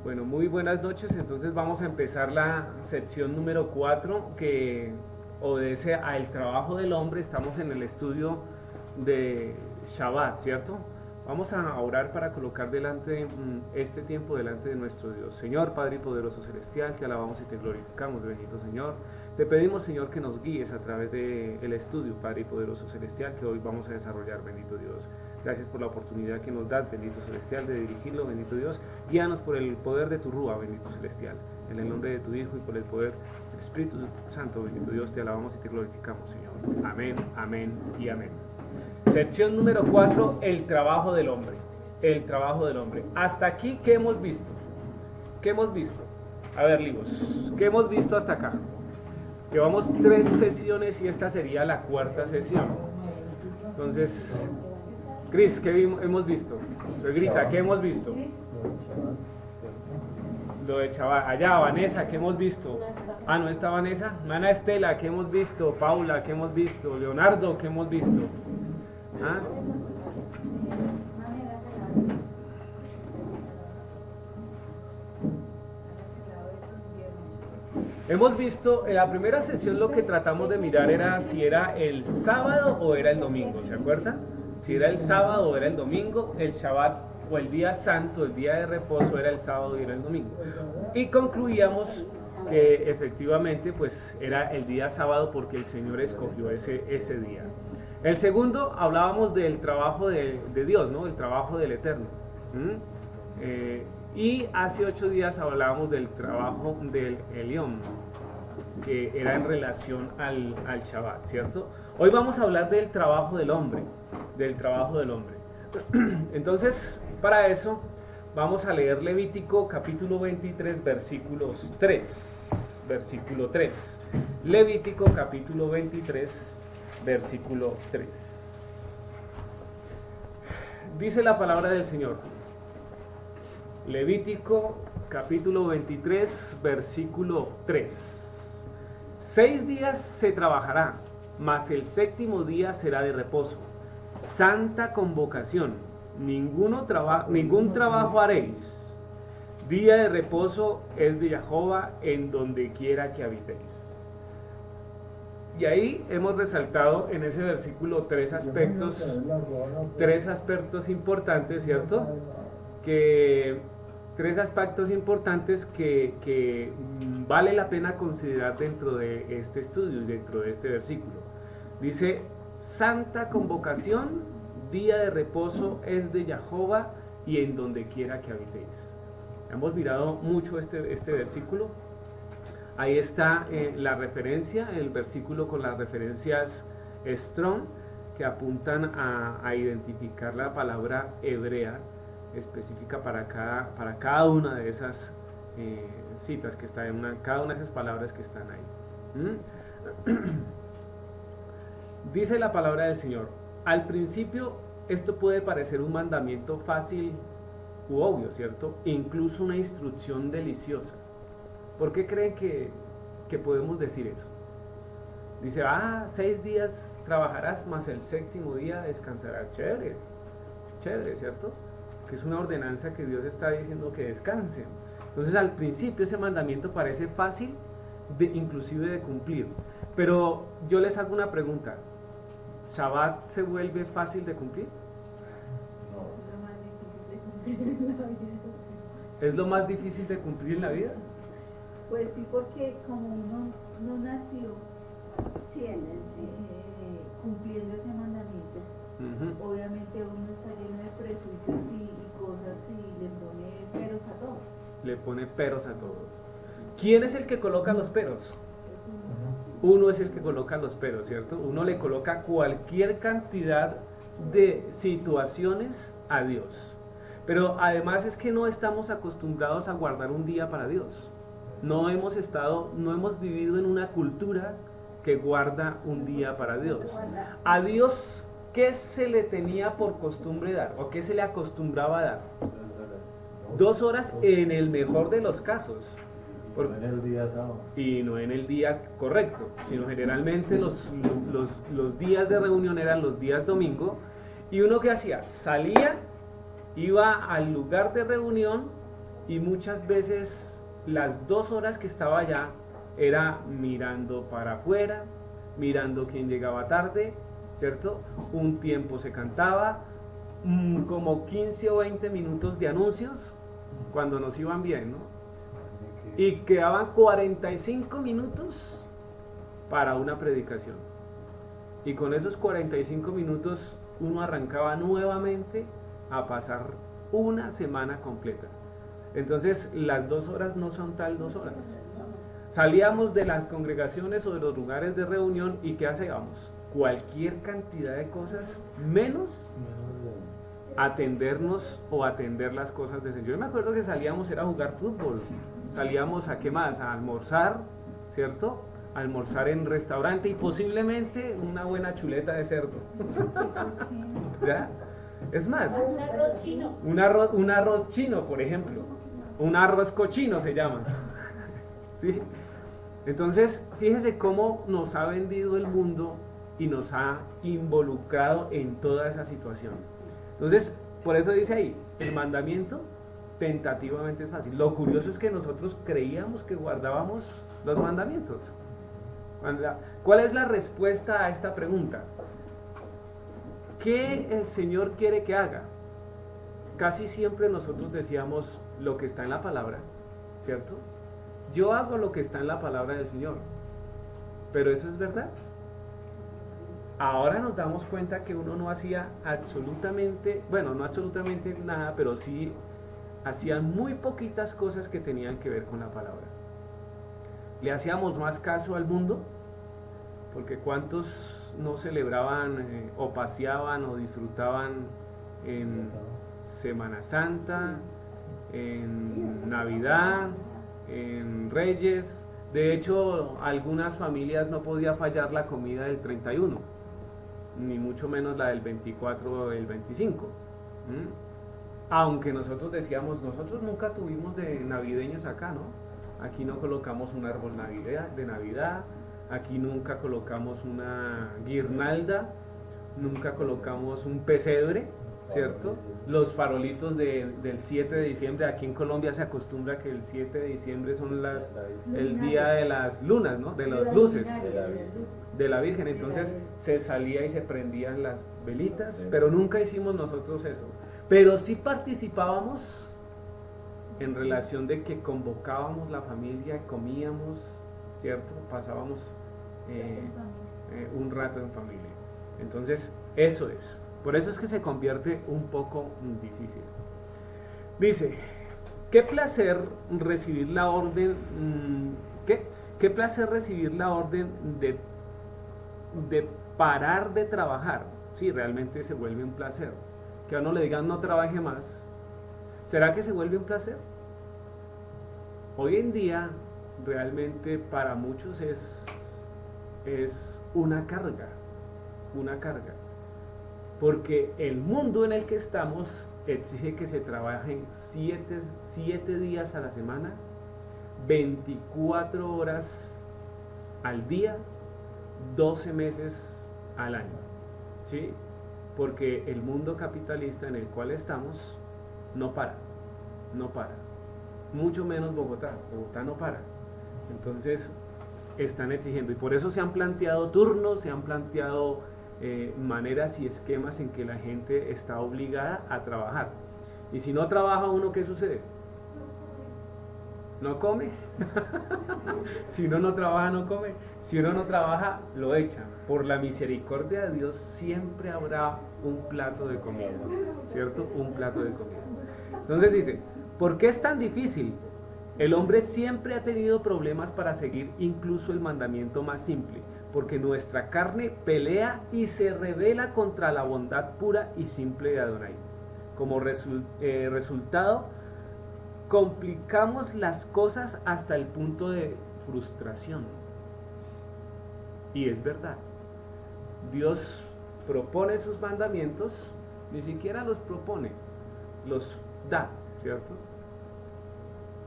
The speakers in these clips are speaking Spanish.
Bueno, muy buenas noches. Entonces vamos a empezar la sección número 4 que obedece al trabajo del hombre. Estamos en el estudio de Shabbat, ¿cierto? Vamos a orar para colocar delante este tiempo delante de nuestro Dios. Señor, Padre y poderoso celestial, te alabamos y te glorificamos, bendito Señor. Te pedimos, Señor, que nos guíes a través del estudio, Padre y poderoso celestial, que hoy vamos a desarrollar, bendito Dios. Gracias por la oportunidad que nos das, bendito celestial, de dirigirlo, bendito Dios. Guíanos por el poder de tu Rúa, bendito celestial. En el nombre de tu Hijo y por el poder del Espíritu Santo, bendito Dios, te alabamos y te glorificamos, Señor. Amén, amén y amén. Sección número 4, el trabajo del hombre. El trabajo del hombre. Hasta aquí, ¿qué hemos visto? ¿Qué hemos visto? A ver, Ligos, ¿qué hemos visto hasta acá? Llevamos 3 sesiones y esta sería la 4ª sesión. Entonces, Cris, ¿qué hemos visto? Suegrita, ¿qué hemos visto? Lo de Chaval. Allá, Vanessa, ¿qué hemos visto? Ah, ¿no está Vanessa? Ana Estela, ¿qué hemos visto? Paula, ¿qué hemos visto? Leonardo, ¿qué hemos visto? ¿Ah? Hemos visto, en la primera sesión lo que tratamos de mirar era si era el sábado o era el domingo, ¿se acuerdan? Si era el sábado o era el domingo, el Shabbat o el día santo, el día de reposo era el sábado y era el domingo. Y concluíamos que efectivamente pues era el día sábado porque el Señor escogió ese día. El segundo, hablábamos del trabajo de Dios, ¿no? El trabajo del Eterno. Y hace 8 días hablábamos del trabajo del Elión, que era en relación al Shabbat, ¿cierto? Hoy vamos a hablar del trabajo del hombre, Entonces, para eso, vamos a leer Levítico capítulo 23, versículo 3. Levítico capítulo 23, versículo 3. Dice la palabra del Señor. Levítico capítulo 23, versículo 3. 6 días se trabajará, mas el 7º día será de reposo. Santa convocación, ningún trabajo haréis. Día de reposo es de Jehová en donde quiera que habitéis. Y ahí hemos resaltado en ese versículo 3 aspectos importantes, ¿cierto? Que 3 aspectos importantes que vale la pena considerar dentro de este estudio y dentro de este versículo. Dice, santa convocación, día de reposo es de Jehová y en donde quiera que habitéis. Hemos mirado mucho este versículo. Ahí está la referencia, el versículo con las referencias Strong que apuntan a identificar la palabra hebrea específica para cada una de esas citas que está cada una de esas palabras que están ahí. Dice la palabra del Señor, al principio esto puede parecer un mandamiento fácil u obvio, ¿cierto? Incluso una instrucción deliciosa. ¿Por qué creen que podemos decir eso? Dice, 6 días trabajarás, más el 7º día descansarás. Chévere, ¿cierto? Que es una ordenanza que Dios está diciendo que descansen. Entonces al principio ese mandamiento parece fácil, inclusive de cumplir. Pero yo les hago una pregunta, ¿Shabbat se vuelve fácil de cumplir? ¿Es lo más difícil de cumplir en la vida? Pues sí, porque como uno no nació cumpliendo ese mandamiento, obviamente uno está lleno de prejuicios y cosas y le pone peros a todo. ¿Quién es el que coloca los peros? Uno es el que coloca los peros, ¿cierto? Uno le coloca cualquier cantidad de situaciones a Dios. Pero además es que no estamos acostumbrados a guardar un día para Dios. No hemos vivido en una cultura que guarda un día para Dios. A Dios, ¿qué se le tenía por costumbre dar? ¿O qué se le acostumbraba a dar? 2 horas en el mejor de los casos. No en el día sábado. Y no en el día correcto, sino generalmente los días de reunión eran los días domingo. ¿Y uno qué hacía? Salía, iba al lugar de reunión y muchas veces las 2 horas que estaba allá era mirando para afuera, mirando quién llegaba tarde, ¿cierto? Un tiempo se cantaba, como 15 o 20 minutos de anuncios cuando nos iban bien, ¿no? Y quedaban 45 minutos para una predicación. Y con esos 45 minutos uno arrancaba nuevamente a pasar una semana completa. Entonces las 2 horas no son tal 2 horas. Salíamos de las congregaciones o de los lugares de reunión y ¿qué hacíamos? Cualquier cantidad de cosas menos atendernos o atender las cosas de Señor. Yo me acuerdo que salíamos era a jugar fútbol, salíamos a ¿qué más? A almorzar, ¿cierto? A almorzar en restaurante y posiblemente una buena chuleta de cerdo. ¿Ya? Es más, un arroz chino. Un arroz chino, por ejemplo. Un arroz cochino se llama. ¿Sí? Entonces, fíjese cómo nos ha vendido el mundo y nos ha involucrado en toda esa situación. Entonces, por eso dice ahí, el mandamiento tentativamente es fácil. Lo curioso es que nosotros creíamos que guardábamos los mandamientos. ¿Cuál es la respuesta a esta pregunta? ¿Qué el Señor quiere que haga? Casi siempre nosotros decíamos lo que está en la palabra, ¿cierto? Yo hago lo que está en la palabra del Señor. Pero eso es verdad. Ahora nos damos cuenta que uno no hacía absolutamente, bueno, no absolutamente nada, pero sí hacían muy poquitas cosas que tenían que ver con la palabra. Le hacíamos más caso al mundo, porque cuántos no celebraban o paseaban o disfrutaban en Semana Santa, en Navidad, en Reyes. De hecho, algunas familias no podía fallar la comida del 31, ni mucho menos la del 24 o del 25. Aunque nosotros decíamos, nosotros nunca tuvimos de navideños acá, ¿no? Aquí no colocamos un árbol de Navidad, aquí nunca colocamos una guirnalda, nunca colocamos un pesebre, ¿cierto? Los farolitos del 7 de diciembre, aquí en Colombia se acostumbra que el 7 de diciembre son el día de las lunas, ¿no? De las luces de la Virgen. Entonces se salía y se prendían las velitas, pero nunca hicimos nosotros eso. Pero sí participábamos en relación de que convocábamos la familia, comíamos, ¿cierto? Pasábamos un rato en familia. Entonces, eso es. Por eso es que se convierte un poco difícil. Dice, qué placer recibir la orden, qué placer recibir la orden de parar de trabajar. Sí, realmente se vuelve un placer. Que a uno le digan no trabaje más. ¿Será que se vuelve un placer? Hoy en día, realmente para muchos es una carga. Porque el mundo en el que estamos exige que se trabajen 7 días a la semana, 24 horas al día, 12 meses al año, ¿sí? Porque el mundo capitalista en el cual estamos no para, mucho menos Bogotá no para. Entonces están exigiendo, y por eso se han planteado turnos, se han planteado maneras y esquemas en que la gente está obligada a trabajar. Y si no trabaja uno, ¿qué sucede? ¿No come? Si uno no trabaja, no come. Si uno no trabaja, lo echan. Por la misericordia de Dios siempre habrá un plato de comida, ¿cierto? Un plato de comida. Entonces dice, ¿por qué es tan difícil? El hombre siempre ha tenido problemas para seguir incluso el mandamiento más simple, porque nuestra carne pelea y se rebela contra la bondad pura y simple de Adonai. Como resultado, complicamos las cosas hasta el punto de frustración. Y es verdad, Dios propone sus mandamientos, ni siquiera los propone, los da, ¿cierto?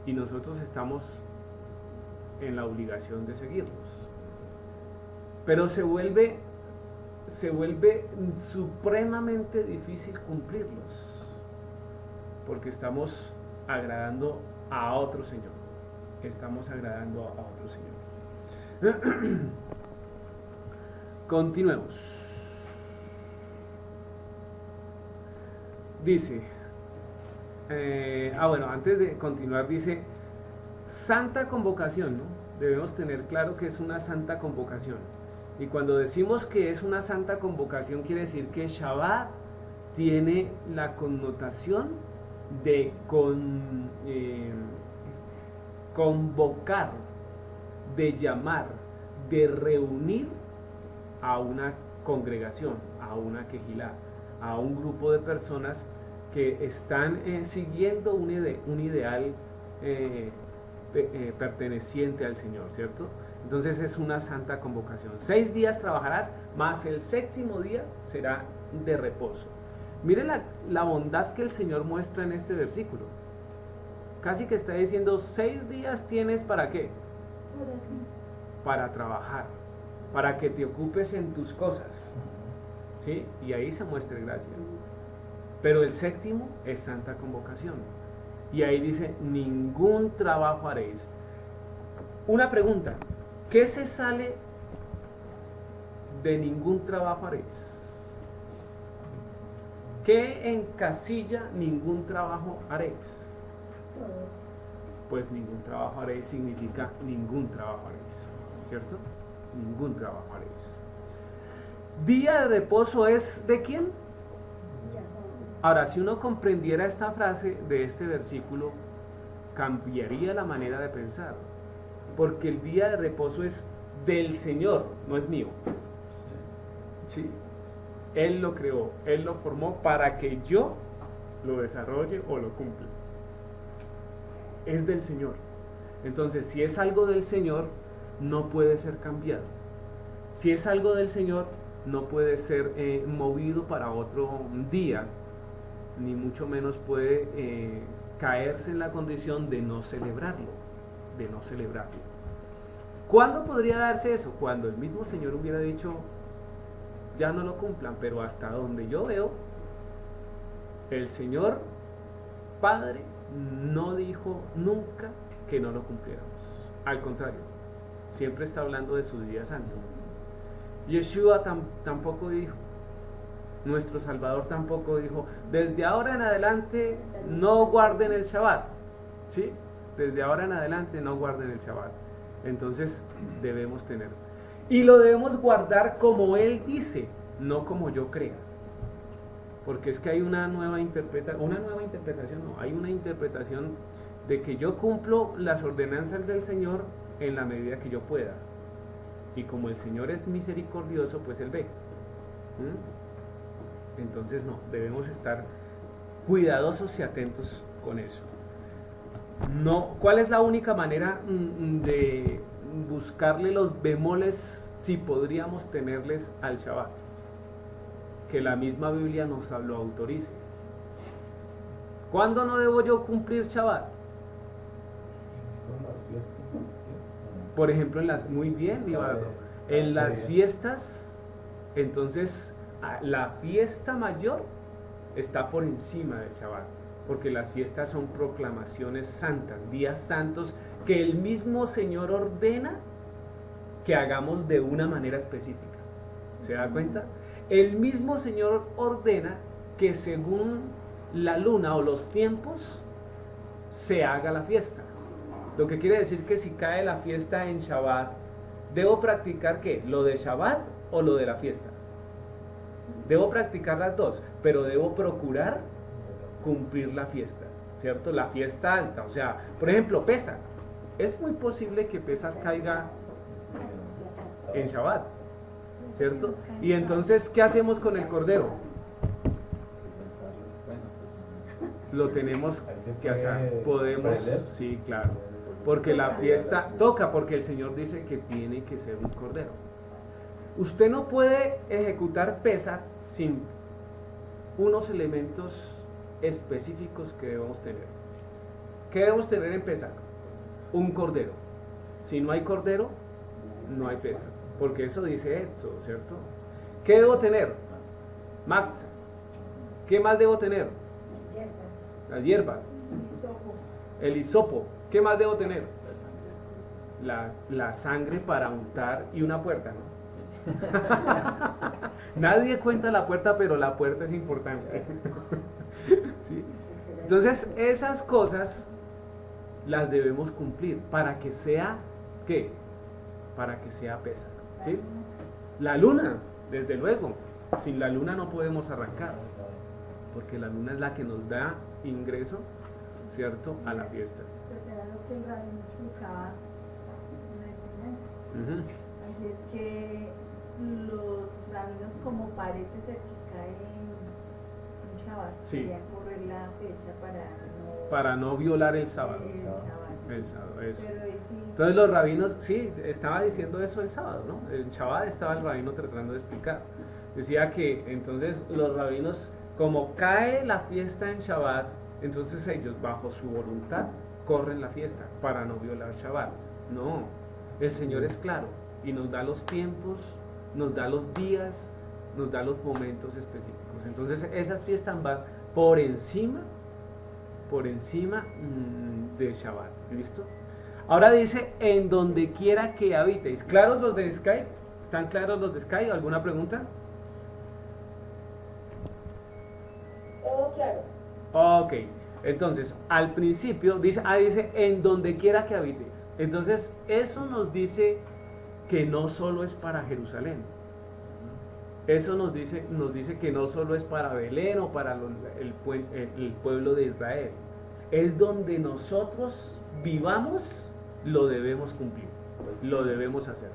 Y nosotros estamos en la obligación de seguirlos. Pero se vuelve supremamente difícil cumplirlos, porque estamos agradando a otro Señor. Estamos agradando a otro Señor. Continuemos. Dice, bueno, antes de continuar dice, santa convocación, ¿no? Debemos tener claro que es una santa convocación. Y cuando decimos que es una santa convocación, quiere decir que Shabbat tiene la connotación de convocar, de llamar, de reunir a una congregación, a una quejilá, a un grupo de personas que están siguiendo un ideal perteneciente al Señor, ¿cierto? Entonces es una santa convocación. 6 días trabajarás, más el 7º día será de reposo. Mire la bondad que el Señor muestra en este versículo. Casi que está diciendo, 6 días tienes ¿para qué? Para trabajar, para que te ocupes en tus cosas, ¿sí? Y ahí se muestra gracia. Pero el 7º es santa convocación. Y ahí dice, ningún trabajo haréis. Una pregunta, ¿qué se sale de ningún trabajo haréis? ¿Qué encasilla ningún trabajo haréis? Pues ningún trabajo haréis significa ningún trabajo haréis, ¿cierto? Ningún trabajo haréis. Día de reposo es ¿de quién? Ahora, si uno comprendiera esta frase de este versículo, cambiaría la manera de pensar, porque el día de reposo es del Señor, no es mío. ¿Sí? Él lo creó, Él lo formó para que yo lo desarrolle o lo cumpla. Es del Señor. Entonces, si es algo del Señor, no puede ser cambiado. Si es algo del Señor, no puede ser movido para otro día, ni mucho menos puede caerse en la condición de no celebrarlo, ¿Cuándo podría darse eso? Cuando el mismo Señor hubiera dicho, ya no lo cumplan, pero hasta donde yo veo, el Señor Padre no dijo nunca que no lo cumpliéramos. Al contrario, siempre está hablando de su día santo. Yeshua tampoco dijo, nuestro Salvador tampoco dijo, desde ahora en adelante no guarden el Shabbat, ¿sí? Desde ahora en adelante no guarden el Shabbat. Entonces debemos tener, y lo debemos guardar como Él dice, no como yo crea, porque es que hay una nueva interpretación, no, hay una interpretación de que yo cumplo las ordenanzas del Señor en la medida que yo pueda, y como el Señor es misericordioso, pues Él ve. Entonces no, debemos estar cuidadosos y atentos con eso. No, ¿cuál es la única manera de buscarle los bemoles, si podríamos tenerles al Shabbat? Que la misma Biblia nos lo autorice. ¿Cuándo no debo yo cumplir Shabbat? Por ejemplo, muy bien, Libardo, en las fiestas. Entonces la fiesta mayor está por encima del Shabbat, porque las fiestas son proclamaciones santas, días santos que el mismo Señor ordena que hagamos de una manera específica. ¿Se da cuenta? El mismo Señor ordena que según la luna o los tiempos se haga la fiesta. Lo que quiere decir que si cae la fiesta en Shabbat, ¿debo practicar qué? ¿Lo de Shabbat o lo de la fiesta? Debo practicar las dos, pero debo procurar cumplir la fiesta, ¿cierto? La fiesta alta, o sea, por ejemplo, Pesach. Es muy posible que Pesach caiga en Shabbat, ¿cierto? Y entonces, ¿qué hacemos con el cordero? Lo tenemos que hacer, podemos, sí, claro, porque la fiesta toca, porque el Señor dice que tiene que ser un cordero. Usted no puede ejecutar Pesach sin unos elementos específicos que debemos tener. ¿Qué debemos tener en Pesach? Un cordero. Si no hay cordero, no hay Pesach, porque eso dice Éxodo, ¿cierto? ¿Qué debo tener? Matzah. ¿Qué más debo tener? Las hierbas. El hisopo. ¿Qué más debo tener? La sangre para untar y una puerta, ¿no? Nadie cuenta la puerta, pero la puerta es importante. ¿Sí? Entonces, esas cosas las debemos cumplir para que sea, ¿qué? Para que sea Pesaj, ¿sí? La luna, desde luego. Sin la luna no podemos arrancar, porque la luna es la que nos da ingreso, ¿cierto?, a la fiesta. Pues era lo que el rabino explicaba en la enseñanza. Así es que los rabinos, como parece ser que caen en Shabbat, sí, querían correr la fecha para no violar el sábado. El sábado, eso. Entonces los rabinos, sí, estaba diciendo eso el sábado, ¿no? El Shabbat estaba el rabino tratando de explicar. Decía que entonces los rabinos, como cae la fiesta en Shabbat, entonces ellos bajo su voluntad corren la fiesta para no violar Shabbat. No, el Señor es claro y nos da los tiempos, nos da los días, nos da los momentos específicos. Entonces esas fiestas van por encima de Shabbat. ¿Listo? Ahora dice, en donde quiera que habitéis. ¿Claros los de Skype? ¿Están claros los de Skype? ¿Alguna pregunta? Claro. Ok, entonces al principio dice en donde quiera que habitéis. Entonces eso nos dice que no solo es para Jerusalén. Eso nos dice que no solo es para Belén o para el pueblo de Israel. Es donde nosotros vivamos, lo debemos cumplir, lo debemos hacer.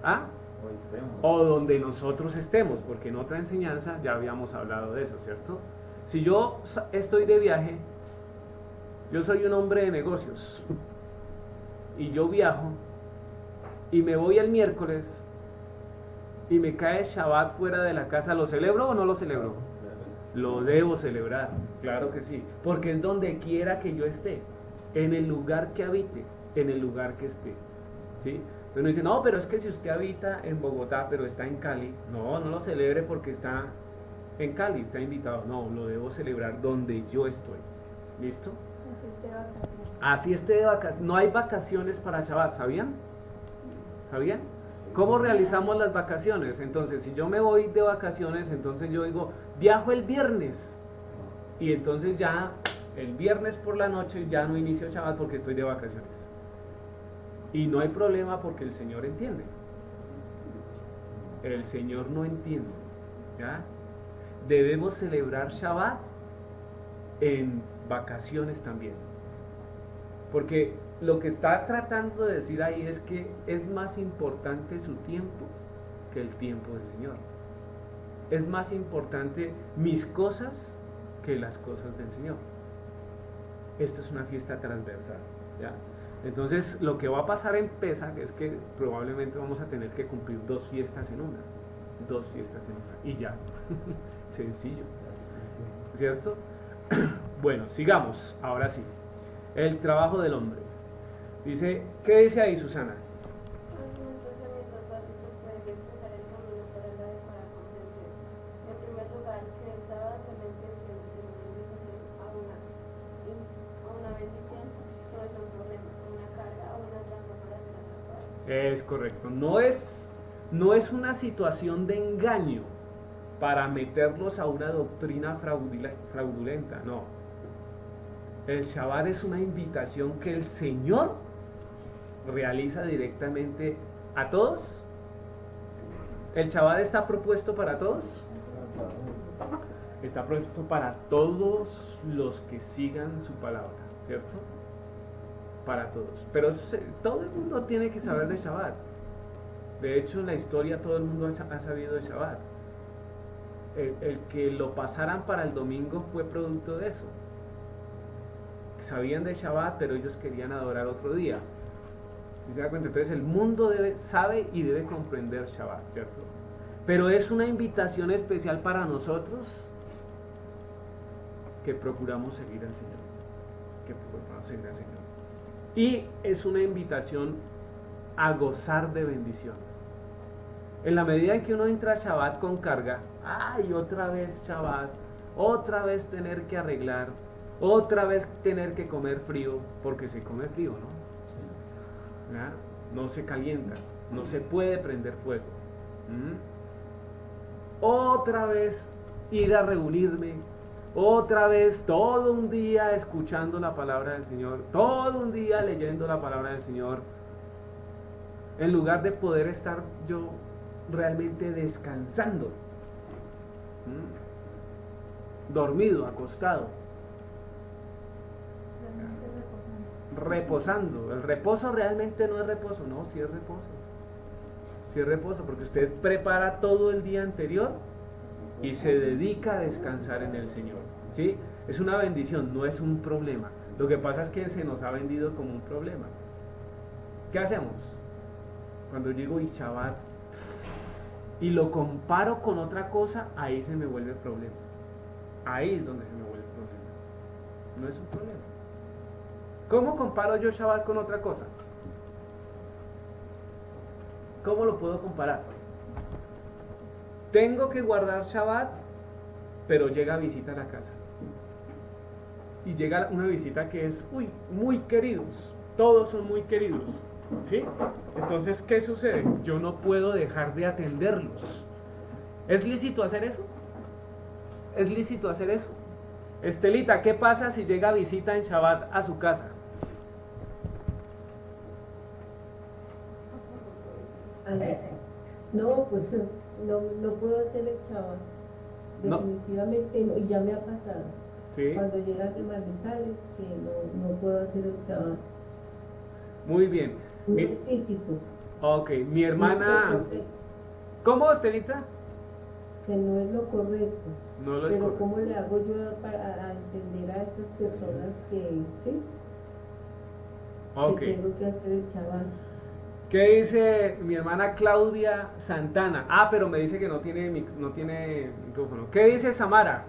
O donde nosotros estemos, porque en otra enseñanza ya habíamos hablado de eso, ¿cierto? Si yo estoy de viaje, yo soy un hombre de negocios y yo viajo y me voy el miércoles y me cae Shabbat fuera de la casa, ¿lo celebro o no lo celebro? Lo debo celebrar, claro que sí, porque es donde quiera que yo esté, en el lugar que habite, en el lugar que esté, ¿sí? Entonces uno dice, no, pero es que si usted habita en Bogotá, pero está en Cali, no lo celebre porque está en Cali, está invitado. No, lo debo celebrar donde yo estoy. ¿Listo? Así esté de vacaciones. No hay vacaciones para Shabbat, ¿sabían? ¿Sabían? ¿Cómo realizamos las vacaciones? Entonces, si yo me voy de vacaciones, entonces yo digo, viajo el viernes. Y entonces ya, el viernes por la noche, ya no inicio Shabbat porque estoy de vacaciones. Y no hay problema porque el Señor entiende. El Señor no entiende. ¿Ya? Debemos celebrar Shabbat en vacaciones también. Porque lo que está tratando de decir ahí es que es más importante su tiempo que el tiempo del Señor. Es más importante mis cosas que las cosas del Señor. Esta es una fiesta transversal, ¿ya? Entonces lo que va a pasar en Pesaj es que probablemente vamos a tener que cumplir dos fiestas en una. Y ya. Sencillo, ¿cierto? Bueno, sigamos, ahora sí. El trabajo del hombre. Dice, ¿qué dice ahí, Susana? Algunos pensamientos básicos pueden expresar el camino para la adecuada comprensión. En primer lugar, que el sábado es la intención de ser una invitación a una bendición, no es un problema, una carga o una trampa para ser atrapado. Es correcto, no es una situación de engaño para meterlos a una doctrina fraudulenta, no. El Shabbat es una invitación que el Señor realiza directamente a todos. ¿El Shabbat está propuesto para todos? Está propuesto para todos los que sigan su palabra, ¿cierto? Para todos. Pero todo el mundo tiene que saber de Shabbat. De hecho, en la historia todo el mundo ha sabido de Shabbat. El que lo pasaran para el domingo fue producto de eso. Sabían de Shabbat, pero ellos querían adorar otro día. ¿Sí se da cuenta? Entonces el mundo sabe y debe comprender Shabbat, ¿cierto? Pero es una invitación especial para nosotros que procuramos seguir al Señor. Y es una invitación a gozar de bendición. En la medida en que uno entra a Shabbat con carga, ¡ay, otra vez Shabbat! Otra vez tener que arreglar, Otra vez tener que comer frío, porque se come frío, ¿no? ¿Ya? No se calienta, no se puede prender fuego. Otra vez ir a reunirme, otra vez todo un día escuchando la palabra del Señor, todo un día leyendo la palabra del Señor, en lugar de poder estar yo realmente descansando, dormido, acostado, reposando. El reposo realmente no es reposo, no, sí es reposo. Sí es reposo, porque usted prepara todo el día anterior y se dedica a descansar en el Señor, ¿sí? Es una bendición, no es un problema. Lo que pasa es que se nos ha vendido como un problema. ¿Qué hacemos? Cuando llego y Shabbat y lo comparo con otra cosa, ahí se me vuelve el problema. Ahí es donde se me vuelve el problema. No es un problema. ¿Cómo comparo yo Shabbat con otra cosa? ¿Cómo lo puedo comparar? Tengo que guardar Shabbat, pero llega visita a la casa. Y llega una visita que es, muy queridos. Todos son muy queridos, ¿sí? Entonces, ¿qué sucede? Yo no puedo dejar de atenderlos. ¿Es lícito hacer eso? ¿Es lícito hacer eso? Estelita, ¿qué pasa si llega visita en Shabbat a su casa? No, pues no puedo hacer el Shabbat. Definitivamente no, y ya me ha pasado. ¿Sí? Cuando llegan manesales que no puedo hacer el Shabbat. Muy bien. No es físico. Ok, mi hermana... ¿Cómo, Estelita? Que no es lo correcto. No lo es pero correcto. ¿cómo le hago yo para entender a estas personas que sí? Ok. Que tengo que hacer el Shabbat. ¿Qué dice mi hermana Claudia Santana? Ah, pero me dice que no tiene micrófono. ¿Qué dice Samara?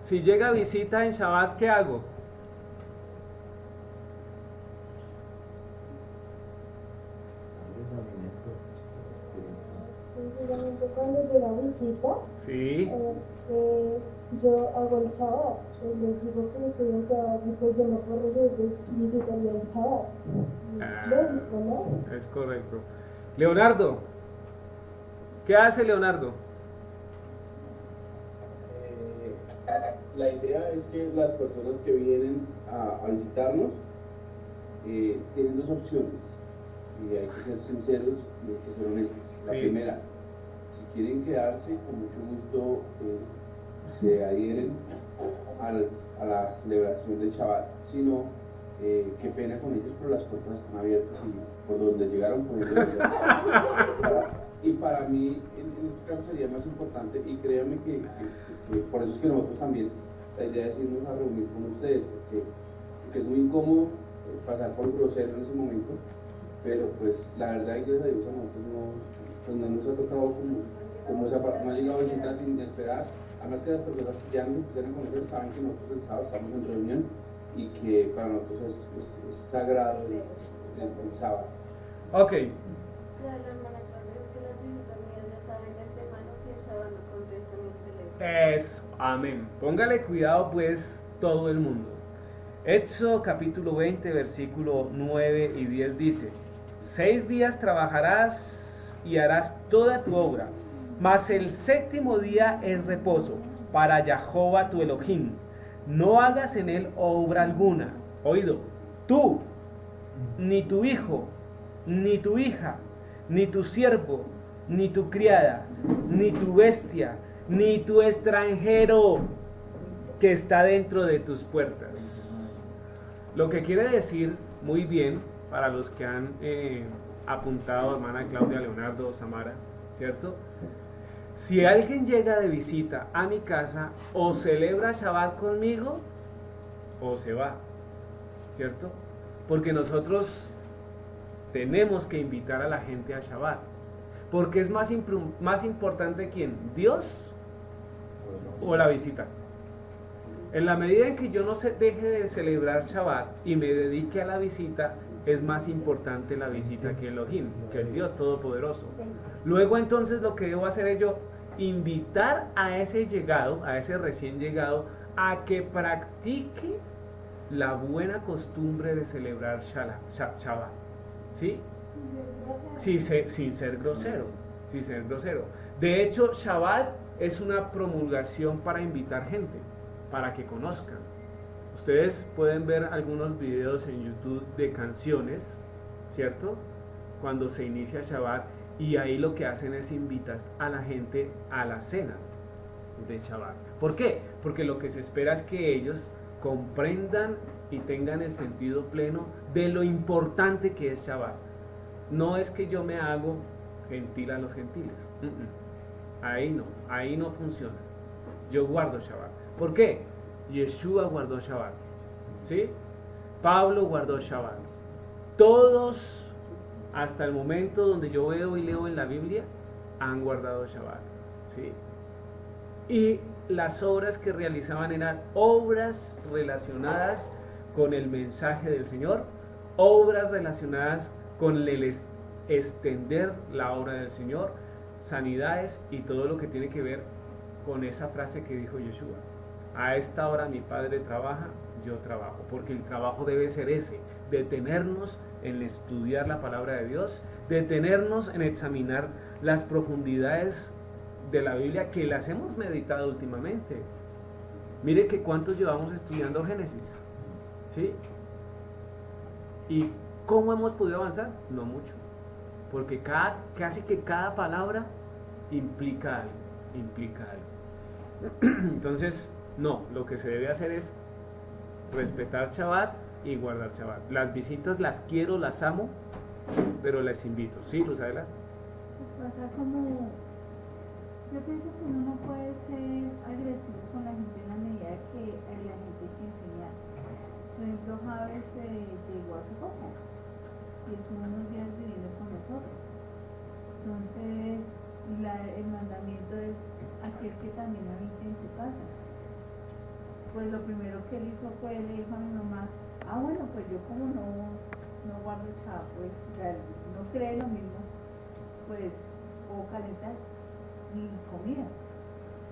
Si llega visita en Shabbat, ¿qué hago? Sencillamente cuando llega visita, Sí. yo hago el Shabbat. Les digo que estoy en Shabbat y pues yo no puedo recibir visita en el Shabbat. Lógico, ¿no? Es correcto. Leonardo, ¿qué hace Leonardo? La idea es que las personas que vienen a visitarnos tienen dos opciones y hay que ser sinceros y hay que ser honestos. La Sí. primera, si quieren quedarse, con mucho gusto se adhieren a la celebración del Shabbat. Si no, qué pena con ellos, pero las puertas están abiertas y por donde llegaron pueden volver. Y para mí, en este caso sería más importante, y créanme que por eso es que nosotros también, la idea es irnos a reunir con ustedes, porque es muy incómodo pasar por grosero en ese momento, pero pues la verdad, gracias a Dios, a nosotros no nos ha tocado como esa parte, no ha llegado visitas inesperadas. Además que las personas que ya nos quisieran conocer saben que nosotros el sábado estamos en reunión y que para nosotros es sagrado el sábado. Ok. Claro, hermana Claudia, es que las visitas mías ya saben de antemano que el Shabbat no contesta mi teléfono. Amén. Póngale cuidado pues todo el mundo. Éxodo capítulo 20, versículo 9 y 10 dice: 6 días trabajarás y harás toda tu obra, mas el séptimo día es reposo para Jehová tu Elohim. No hagas en él obra alguna. Oído, tú, ni tu hijo, ni tu hija, ni tu siervo, ni tu criada, ni tu bestia, ni tu extranjero que está dentro de tus puertas. Lo que quiere decir, muy bien, para los que han apuntado, hermana Claudia, Leonardo, Samara, ¿cierto? Si alguien llega de visita a mi casa, o celebra Shabbat conmigo, o se va, ¿cierto? Porque nosotros tenemos que invitar a la gente a Shabbat. Porque es más importante ¿quién? ¿Dios o la visita? En la medida en que yo no deje de celebrar Shabbat y me dedique a la visita, es más importante la visita que Elohim, que el Dios Todopoderoso. Luego entonces lo que debo hacer es yo invitar a ese llegado, a ese recién llegado, a que practique la buena costumbre de celebrar Shabbat, ¿sí? Sin ser grosero, sin ser grosero. De hecho, Shabbat es una promulgación para invitar gente, para que conozcan. Ustedes pueden ver algunos videos en YouTube de canciones, ¿cierto? Cuando se inicia Shabbat, y ahí lo que hacen es invitar a la gente a la cena de Shabbat. ¿Por qué? Porque lo que se espera es que ellos comprendan y tengan el sentido pleno de lo importante que es Shabbat. No es que yo me hago gentil a los gentiles. Ahí no funciona. Yo guardo Shabbat. ¿Por qué? Yeshua guardó Shabbat, ¿sí? Pablo guardó Shabbat. Todos, hasta el momento donde yo veo y leo en la Biblia, han guardado Shabbat, ¿sí? Y las obras que realizaban eran obras relacionadas con el mensaje del Señor, obras relacionadas con el extender la obra del Señor, sanidades y todo lo que tiene que ver con esa frase que dijo Yeshua: a esta hora mi Padre trabaja, yo trabajo. Porque el trabajo debe ser ese, detenernos en estudiar la palabra de Dios, detenernos en examinar las profundidades de la Biblia, que las hemos meditado últimamente. Mire que cuántos llevamos estudiando Génesis, ¿sí? ¿Y cómo hemos podido avanzar? No mucho, porque casi que cada palabra implica algo. Entonces, no, lo que se debe hacer es respetar Shabbat y guardar Shabbat. Las visitas las quiero, las amo, pero les invito. ¿Sí, Luz Adela? Pues pasa como... Yo pienso que uno no puede ser agresivo con la gente en la medida que la gente que enseña. Por ejemplo, Javes llegó hace poco y estuvo unos días viviendo con nosotros. Entonces, el mandamiento es aquel que también habita en tu casa. Pues lo primero que él hizo fue, le dijo a mi mamá: bueno, pues yo como no guardo Shabbat, pues no cree lo mismo, pues puedo calentar y comida.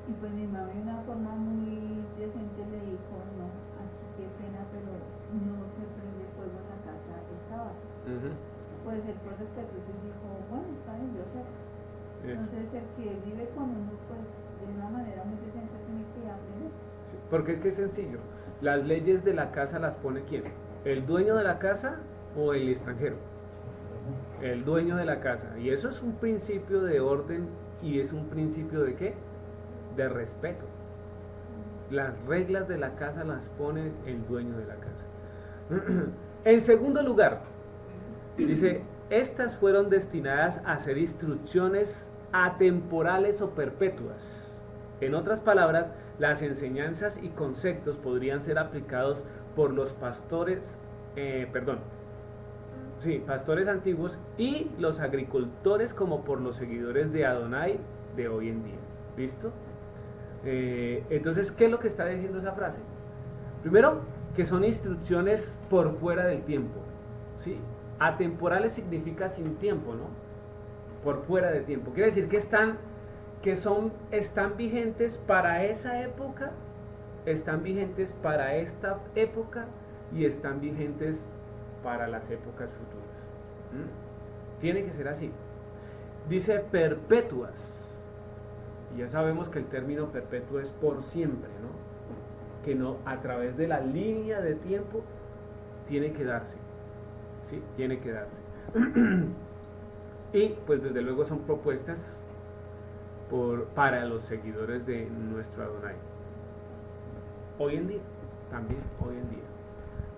Y pues mi mamá de una forma muy decente le dijo: no, aquí qué pena, pero no se prende fuego en la casa el sábado. Pues él por respeto se dijo: bueno, está bien, yo sé. Entonces el que vive con uno, pues de una manera muy decente tiene que aprender. Sí, porque es que es sencillo. Las leyes de la casa las pone ¿quién? ¿El dueño de la casa o el extranjero? El dueño de la casa. Y eso es un principio de orden. ¿Y es un principio de qué? De respeto. Las reglas de la casa las pone el dueño de la casa. En segundo lugar, dice: estas fueron destinadas a ser instrucciones atemporales o perpetuas. En otras palabras, las enseñanzas y conceptos podrían ser aplicados por los pastores antiguos y los agricultores, como por los seguidores de Adonai de hoy en día. ¿Listo? Entonces, ¿qué es lo que está diciendo esa frase? Primero, que son instrucciones por fuera del tiempo, ¿sí? Atemporales significa sin tiempo, ¿no? Por fuera de tiempo. Quiere decir que están vigentes para esa época, están vigentes para esta época y están vigentes para las épocas futuras. Tiene que ser así. Dice perpetuas. Y ya sabemos que el término perpetuo es por siempre, ¿no? Que no, a través de la línea de tiempo tiene que darse. ¿Sí? Tiene que darse. Y pues desde luego son propuestas para los seguidores de nuestro Adonai. Hoy en día, también hoy en día.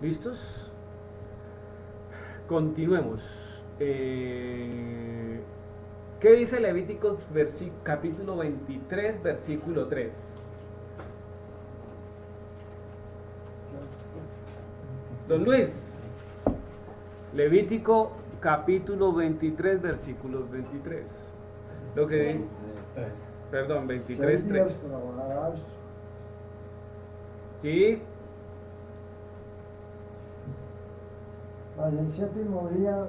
¿Listos? Continuemos. ¿Qué dice Levíticos capítulo 23, versículo 3? Don Luis. Levítico capítulo 23, versículos 23. Lo que dice, perdón, 23, 3. ¿Sí? Mas el séptimo día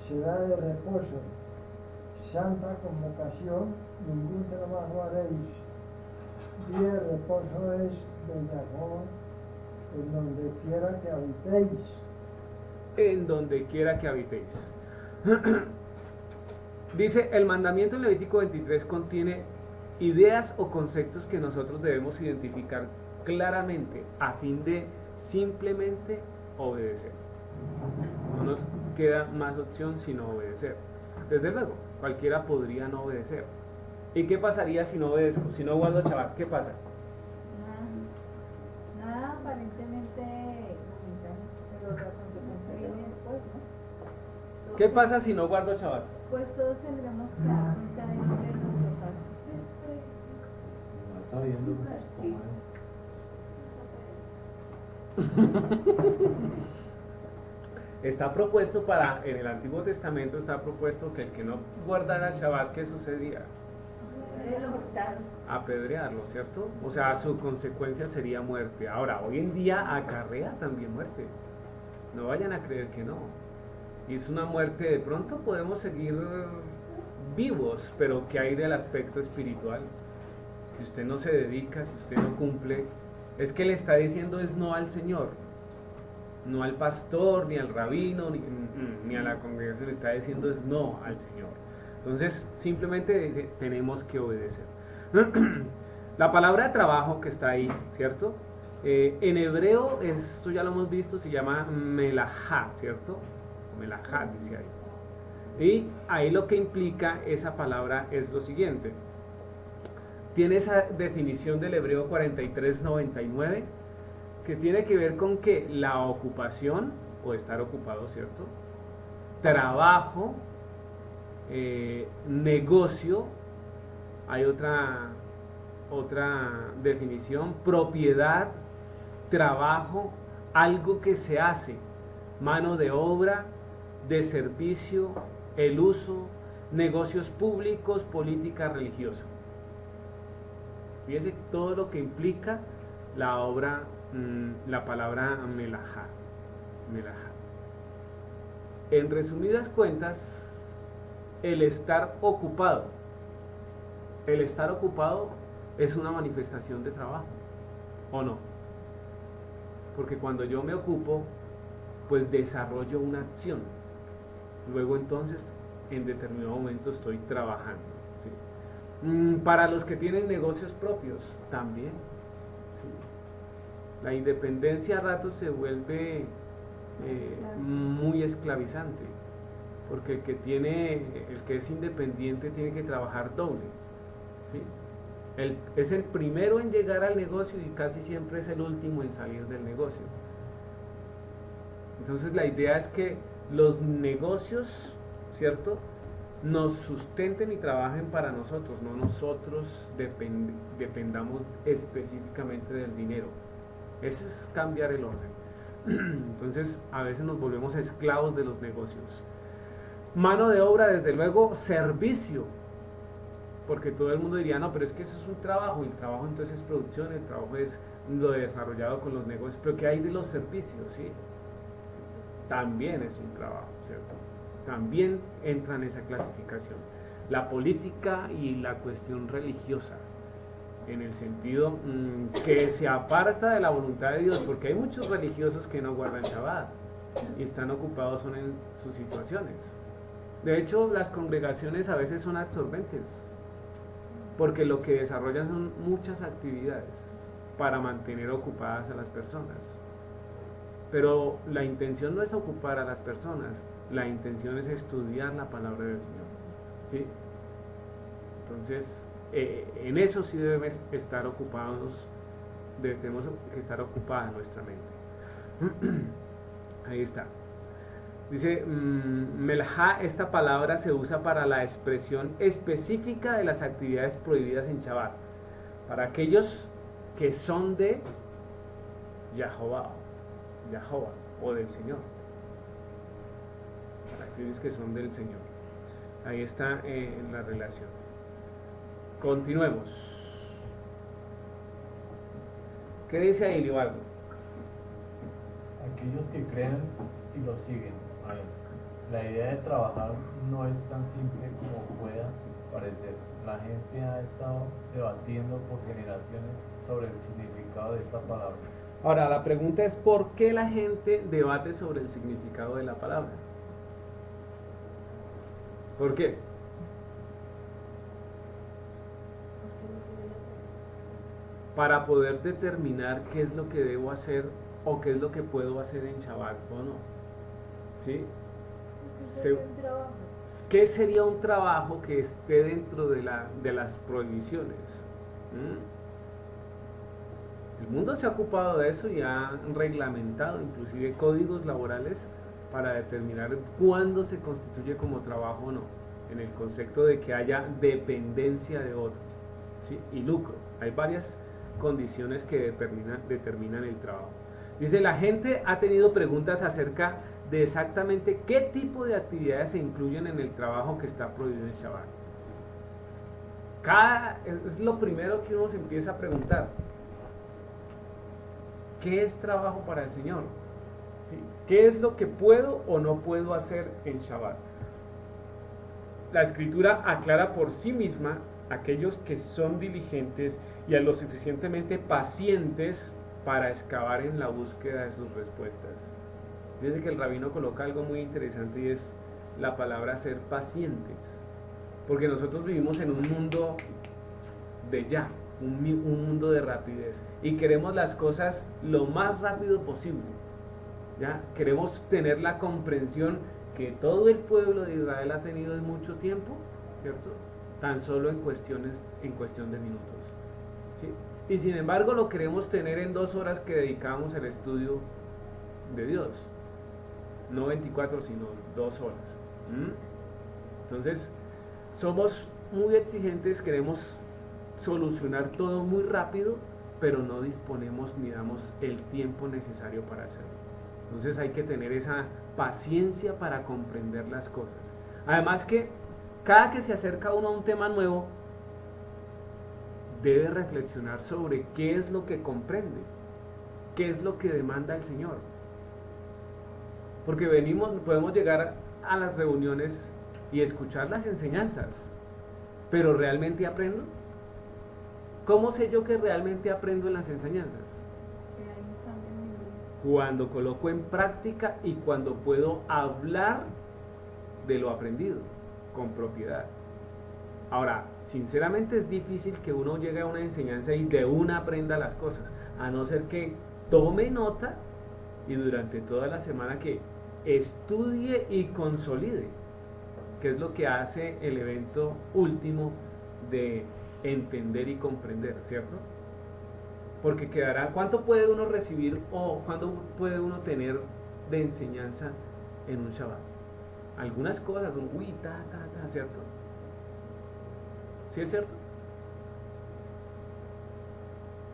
será de reposo, santa convocación, ningún trabajo haréis. Día de reposo es de Yahweh, en donde quiera que habitéis. En donde quiera que habitéis. Dice, el mandamiento en Levítico 23 contiene ideas o conceptos que nosotros debemos identificar claramente a fin de simplemente obedecer. No nos queda más opción sino obedecer. Desde luego, cualquiera podría no obedecer. ¿Y qué pasaría si no obedezco? Si no guardo Shabbat, ¿qué pasa? Nada aparentemente lamentable, pero la consecuencia viene después, ¿no? ¿Qué pasa si no guardo Shabbat? Pues todos tendremos que dar cuenta de nuestros actos. Vas sabiendo cómo Está propuesto en el Antiguo Testamento está propuesto que el que no guardara Shabbat, ¿qué sucedía? Apedrearlo, ¿cierto? O sea, su consecuencia sería muerte. Ahora, hoy en día acarrea también muerte. No vayan a creer que no. Y es una muerte, de pronto podemos seguir vivos, pero ¿qué hay del aspecto espiritual? Si usted no se dedica, si usted no cumple, es que le está diciendo es no al Señor, no al pastor, ni al rabino, ni a la congregación, le está diciendo es no al Señor. Entonces, simplemente dice, tenemos que obedecer. La palabra trabajo que está ahí, ¿cierto? En hebreo, esto ya lo hemos visto, se llama melajá, ¿cierto? Melajá dice ahí. Y ahí lo que implica esa palabra es lo siguiente. Tiene esa definición del hebreo 4399 que tiene que ver con que la ocupación, o estar ocupado, ¿cierto? Trabajo, negocio, hay otra definición, propiedad, trabajo, algo que se hace, mano de obra, de servicio, el uso, negocios públicos, política religiosa. Fíjese todo lo que implica la obra, la palabra melajá. En resumidas cuentas, el estar ocupado es una manifestación de trabajo, ¿o no? Porque cuando yo me ocupo, pues desarrollo una acción. Luego entonces, en determinado momento estoy trabajando, ¿sí? Para los que tienen negocios propios, también, ¿sí? La independencia a ratos se vuelve muy esclavizante, porque el que es independiente tiene que trabajar doble, ¿sí? Es el primero en llegar al negocio y casi siempre es el último en salir del negocio. Entonces la idea es que los negocios, ¿cierto?, nos sustenten y trabajen para nosotros, no nosotros dependamos específicamente del dinero. Eso es cambiar el orden. Entonces a veces nos volvemos esclavos de los negocios. Mano de obra, desde luego, servicio, porque todo el mundo diría, no, pero es que eso es un trabajo, y el trabajo entonces es producción, el trabajo es lo desarrollado con los negocios, pero ¿qué hay de los servicios? ¿Sí? También es un trabajo, ¿cierto? También entra en esa clasificación. La política y la cuestión religiosa, en el sentido que se aparta de la voluntad de Dios, porque hay muchos religiosos que no guardan Shabbat y están ocupados en sus situaciones. De hecho, las congregaciones a veces son absorbentes, porque lo que desarrollan son muchas actividades para mantener ocupadas a las personas. Pero la intención no es ocupar a las personas, la intención es estudiar la palabra del Señor, ¿sí? Entonces, en eso sí debemos estar ocupados, tenemos que estar ocupada nuestra mente. Ahí está. Dice, melajá, esta palabra se usa para la expresión específica de las actividades prohibidas en Shabbat, para aquellos que son de Yahová o del Señor, para aquellos que son del Señor. Ahí está la relación. Continuemos. ¿Qué dice ahí, Libaldo? aquellos que crean y lo siguen a él. la idea de trabajar no es tan simple como pueda parecer. La gente ha estado debatiendo por generaciones sobre el significado de esta palabra. Ahora, la pregunta es, ¿por qué la gente debate sobre el significado de la palabra? ¿Por qué? Para poder determinar qué es lo que debo hacer o qué es lo que puedo hacer en Shabbat o no. ¿Sí? ¿Qué sería un trabajo que esté dentro de las prohibiciones? El mundo se ha ocupado de eso y ha reglamentado inclusive códigos laborales para determinar cuándo se constituye como trabajo o no, en el concepto de que haya dependencia de otro, ¿sí? Y lucro. Hay varias condiciones que determinan el trabajo. Dice, la gente ha tenido preguntas acerca de exactamente qué tipo de actividades se incluyen en el trabajo que está prohibido en Shabbat. Es lo primero que uno se empieza a preguntar. ¿Qué es trabajo para el Señor? ¿Sí? ¿Qué es lo que puedo o no puedo hacer en Shabbat? La Escritura aclara por sí misma aquellos que son diligentes y a lo suficientemente pacientes para excavar en la búsqueda de sus respuestas. Dice que el rabino coloca algo muy interesante y es la palabra ser pacientes, porque nosotros vivimos en un mundo de ya, un mundo de rapidez, y queremos las cosas lo más rápido posible, ¿ya? Queremos tener la comprensión que todo el pueblo de Israel ha tenido en mucho tiempo, ¿cierto? Tan solo en cuestión de minutos, ¿sí? Y sin embargo lo queremos tener en 2 horas que dedicamos al estudio de Dios, no 24 sino 2 horas. Entonces somos muy exigentes, queremos solucionar todo muy rápido, pero no disponemos ni damos el tiempo necesario para hacerlo. Entonces hay que tener esa paciencia para comprender las cosas. Además que cada que se acerca uno a un tema nuevo, debe reflexionar sobre qué es lo que comprende, qué es lo que demanda el Señor. Porque podemos llegar a las reuniones y escuchar las enseñanzas, pero ¿realmente aprendo? ¿Cómo sé yo que realmente aprendo en las enseñanzas? Cuando coloco en práctica y cuando puedo hablar de lo aprendido con propiedad. Ahora, sinceramente es difícil que uno llegue a una enseñanza y de una aprenda las cosas, a no ser que tome nota y durante toda la semana que estudie y consolide, que es lo que hace el evento último de entender y comprender, ¿cierto? Porque quedará, ¿cuánto puede uno recibir o cuánto puede uno tener de enseñanza en un Shabbat? Algunas cosas, ¿cierto? ¿Sí es cierto?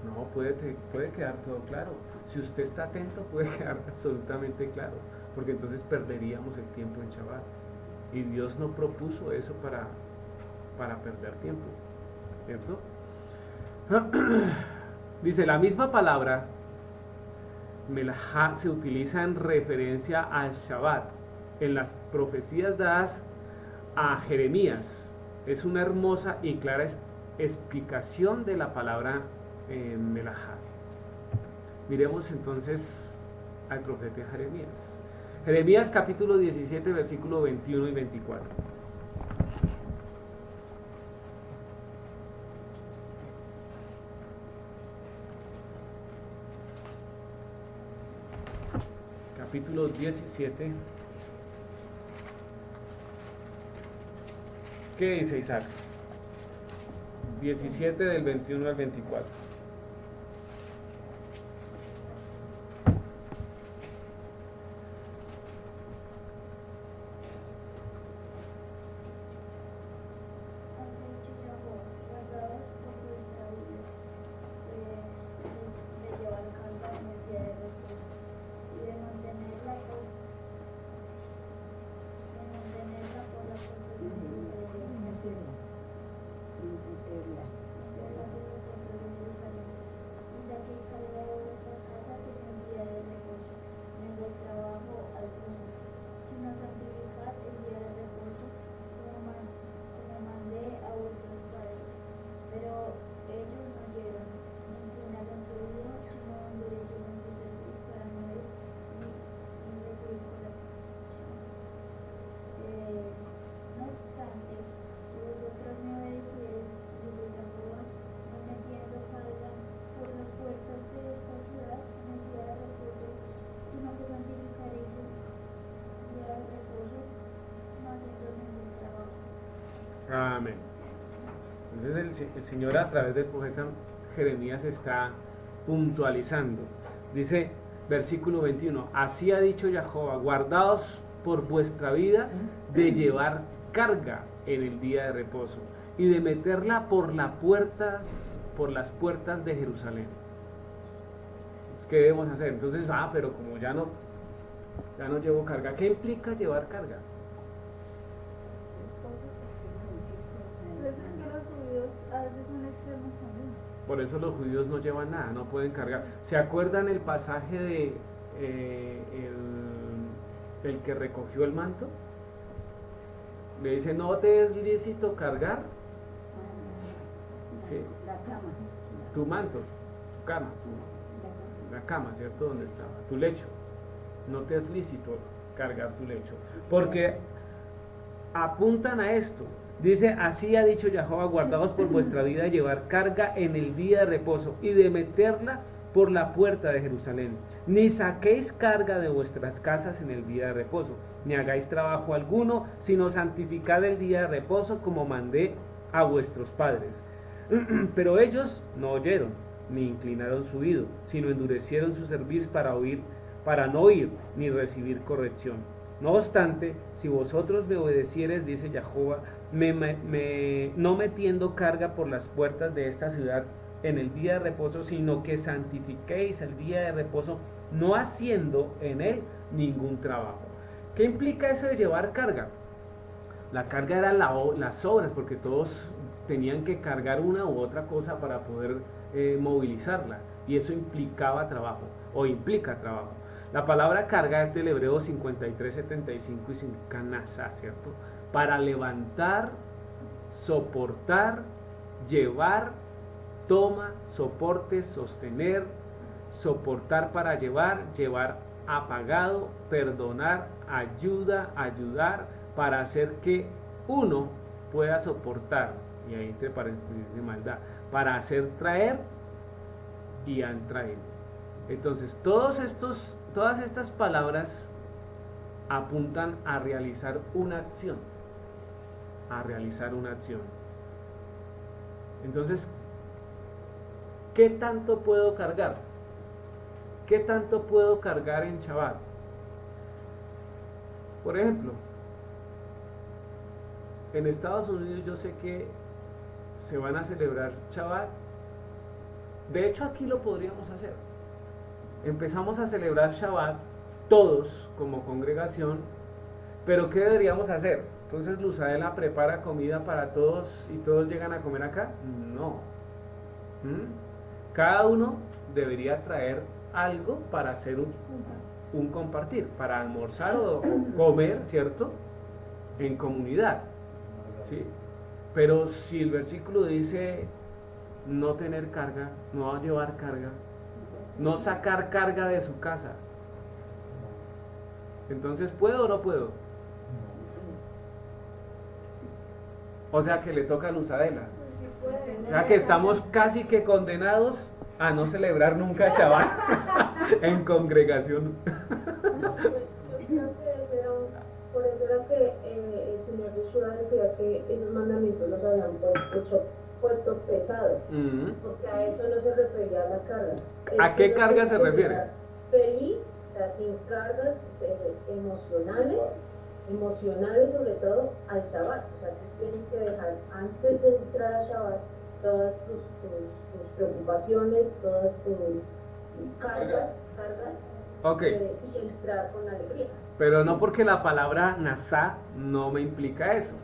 No, puede quedar todo claro. Si usted está atento, puede quedar absolutamente claro, porque entonces perderíamos el tiempo en Shabbat. Y Dios no propuso eso para perder tiempo, ¿cierto? Dice, la misma palabra melajá se utiliza en referencia al Shabbat en las profecías dadas a Jeremías. Es una hermosa y clara explicación de la palabra melajá. Miremos entonces al profeta Jeremías. Jeremías capítulo 17, versículo 21 y 24. Capítulo 17. ¿Qué dice Isaac? 17 del 21 al 24. Amén. Entonces el Señor a través del profeta Jeremías está puntualizando. Dice, versículo 21, así ha dicho Jehová, guardaos por vuestra vida de llevar carga en el día de reposo y de meterla por las puertas de Jerusalén. ¿Qué debemos hacer? Entonces, pero como ya no llevo carga. ¿Qué implica llevar carga? Pero es que los judíos a veces son extremos también. Por eso los judíos no llevan nada, no pueden cargar. ¿Se acuerdan el pasaje de el que recogió el manto? Le dice, no te es lícito cargar sí, La cama. tu manto, tu cama, la cama, ¿cierto? Donde estaba, tu lecho. No te es lícito cargar tu lecho. Porque apuntan a esto. Dice, así ha dicho Jehová, guardaos por vuestra vida de llevar carga en el día de reposo y de meterla por la puerta de Jerusalén. Ni saquéis carga de vuestras casas en el día de reposo, ni hagáis trabajo alguno, sino santificad el día de reposo como mandé a vuestros padres. Pero ellos no oyeron, ni inclinaron su oído, sino endurecieron su cerviz para no oír ni recibir corrección. No obstante, si vosotros me obedeciereis, dice Jehová, no metiendo carga por las puertas de esta ciudad en el día de reposo, sino que santifiquéis el día de reposo, no haciendo en él ningún trabajo. ¿Qué implica eso de llevar carga? La carga era las obras, porque todos tenían que cargar una u otra cosa para poder movilizarla, y eso implicaba trabajo, o implica trabajo. La palabra carga es del hebreo 5375 y significa nasa, ¿cierto? Para levantar, soportar, llevar, toma, soporte, sostener, soportar para llevar, llevar apagado, perdonar, ayuda, ayudar, para hacer que uno pueda soportar, y ahí entre paréntesis de maldad, para hacer traer y han traído. Entonces, todas estas palabras apuntan a realizar una acción, Entonces, ¿qué tanto puedo cargar? ¿Qué tanto puedo cargar en Shabbat? Por ejemplo, en Estados Unidos yo sé que se van a celebrar Shabbat. De hecho, aquí lo podríamos hacer. Empezamos a celebrar Shabbat todos como congregación, pero ¿qué deberíamos hacer? Entonces Luzadela prepara comida para todos y todos llegan a comer acá. No. Cada uno debería traer algo para hacer un compartir, para almorzar o comer, ¿cierto? En comunidad, ¿sí? Pero si el versículo dice no tener carga, no llevar carga, no sacar carga de su casa, entonces ¿puedo o no puedo? O sea que le toca a Luzadela. O sea que estamos casi que condenados a no celebrar nunca Shabbat en congregación. Yo creo que por eso era que el Señor Yeshua decía que esos mandamientos los habían puesto pesados, porque a eso no se refería a la carga. ¿A qué carga se refiere? Feliz, o sea, sin cargas emocionales sobre todo al Shabbat. O sea, tú tienes que dejar antes de entrar a Shabbat todas tus preocupaciones, todas tus cargas, Okay. Y entrar con alegría. Pero no porque la palabra nasá no me implica eso.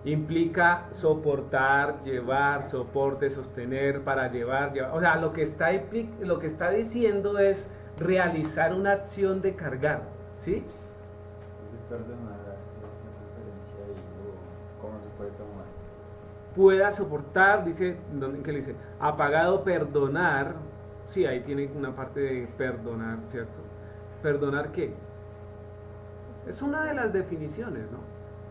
Implica soportar, llevar, soporte, sostener, para llevar. O sea, lo que está diciendo es realizar una acción de cargar, ¿sí? ¿Cómo se puede tomar? Pueda soportar, dice, ¿qué le dice? Apagado, perdonar. Sí, ahí tiene una parte de perdonar, ¿cierto? ¿Perdonar qué? Es una de las definiciones, ¿no?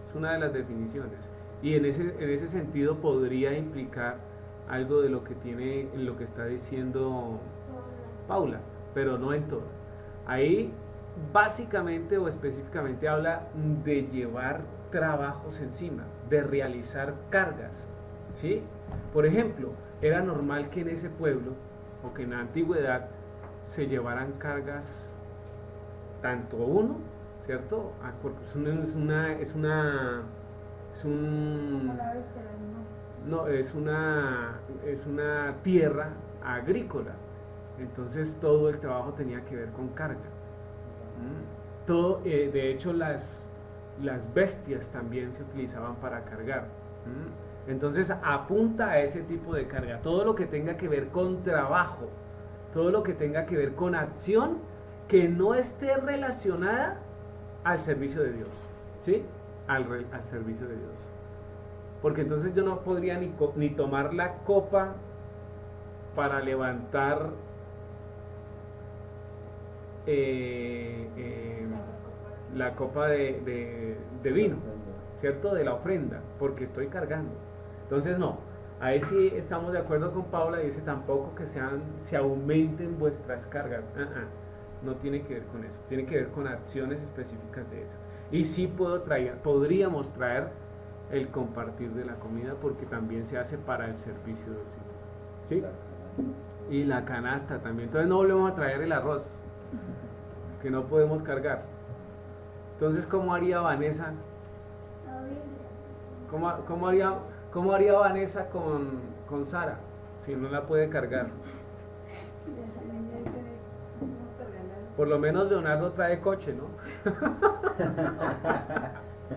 Es una de las definiciones. Y en ese sentido podría implicar algo de lo que está diciendo Paula, pero no en todo. Ahí básicamente o específicamente habla de llevar trabajos encima, de realizar cargas, ¿sí? Por ejemplo, era normal que en ese pueblo, o que en la antigüedad, se llevaran cargas tanto uno, ¿cierto? Porque es una tierra agrícola, entonces todo el trabajo tenía que ver con carga. Todo, de hecho las bestias también se utilizaban para cargar. Entonces apunta a ese tipo de carga, todo lo que tenga que ver con trabajo, todo lo que tenga que ver con acción que no esté relacionada al servicio de Dios, ¿sí? Al servicio de Dios. Porque entonces yo no podría ni tomar la copa para levantar la copa de vino, ¿cierto? De la ofrenda, porque estoy cargando. Entonces no, ahí sí estamos de acuerdo con Paula, dice tampoco que se aumenten vuestras cargas. No tiene que ver con eso, tiene que ver con acciones específicas de esas. Y sí podríamos traer el compartir de la comida, porque también se hace para el servicio del Señor, ¿sí? Y la canasta también. Entonces no volvemos a traer el arroz, que no podemos cargar. Entonces, ¿cómo haría Vanessa? ¿Cómo haría Vanessa con Sara si no la puede cargar? Por lo menos Leonardo trae coche, ¿no?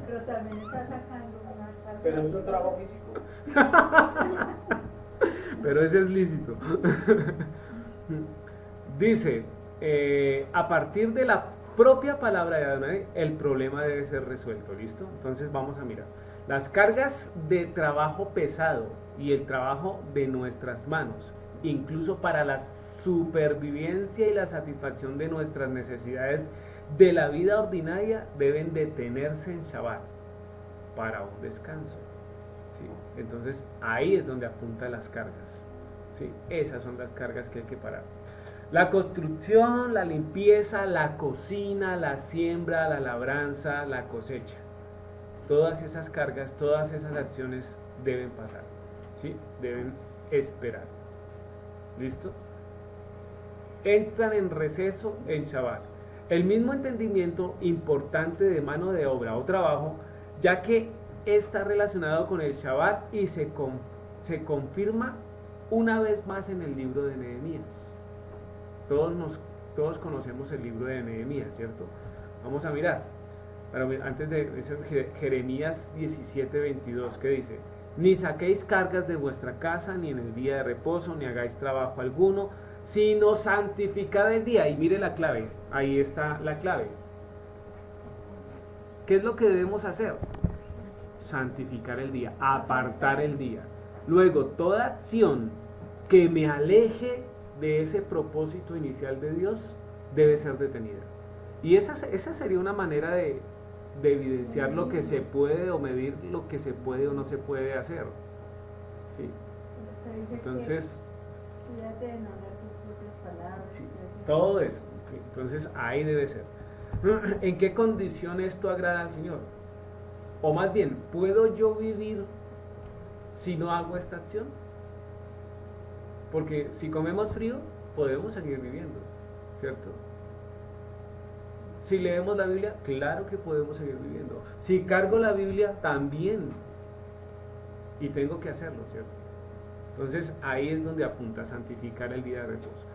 Pero también está sacando una carga. Pero es un trabajo físico. Pero ese es lícito. Dice, a partir de la propia palabra de Adonai, el problema debe ser resuelto, ¿listo? Entonces vamos a mirar. Las cargas de trabajo pesado y el trabajo de nuestras manos, incluso para la supervivencia y la satisfacción de nuestras necesidades de la vida ordinaria, deben detenerse en Shabbat para un descanso, ¿sí? Entonces ahí es donde apuntan las cargas, ¿sí? Esas son las cargas que hay que parar. La construcción, la limpieza, la cocina, la siembra, la labranza, la cosecha. Todas esas cargas, todas esas acciones deben pasar, ¿sí? Deben esperar. ¿Listo? Entran en receso en Shabbat. El mismo entendimiento importante de mano de obra o trabajo, ya que está relacionado con el Shabbat y se confirma una vez más en el libro de Nehemías. Todos conocemos el libro de Nehemías, ¿cierto? Vamos a mirar. Pero antes de eso, Jeremías 17:22, que dice: ni saquéis cargas de vuestra casa, ni en el día de reposo, ni hagáis trabajo alguno, sino santificad el día. Y mire la clave, ahí está la clave. ¿Qué es lo que debemos hacer? Santificar el día, apartar el día. Luego, toda acción que me aleje de ese propósito inicial de Dios debe ser detenida. Y esa sería una manera de evidenciar lo que se puede, o medir lo que se puede o no se puede hacer, ¿sí? Entonces, cuídate de no hablar tus propias palabras. Sí, todo eso, ¿sí? Entonces ahí debe ser. ¿En qué condición esto agrada al Señor? O más bien, ¿puedo yo vivir si no hago esta acción? Porque si comemos frío, podemos seguir viviendo, ¿cierto? Si leemos la Biblia, claro que podemos seguir viviendo. Si cargo la Biblia, también. Y tengo que hacerlo, ¿cierto? Entonces ahí es donde apunta santificar el día de reposo.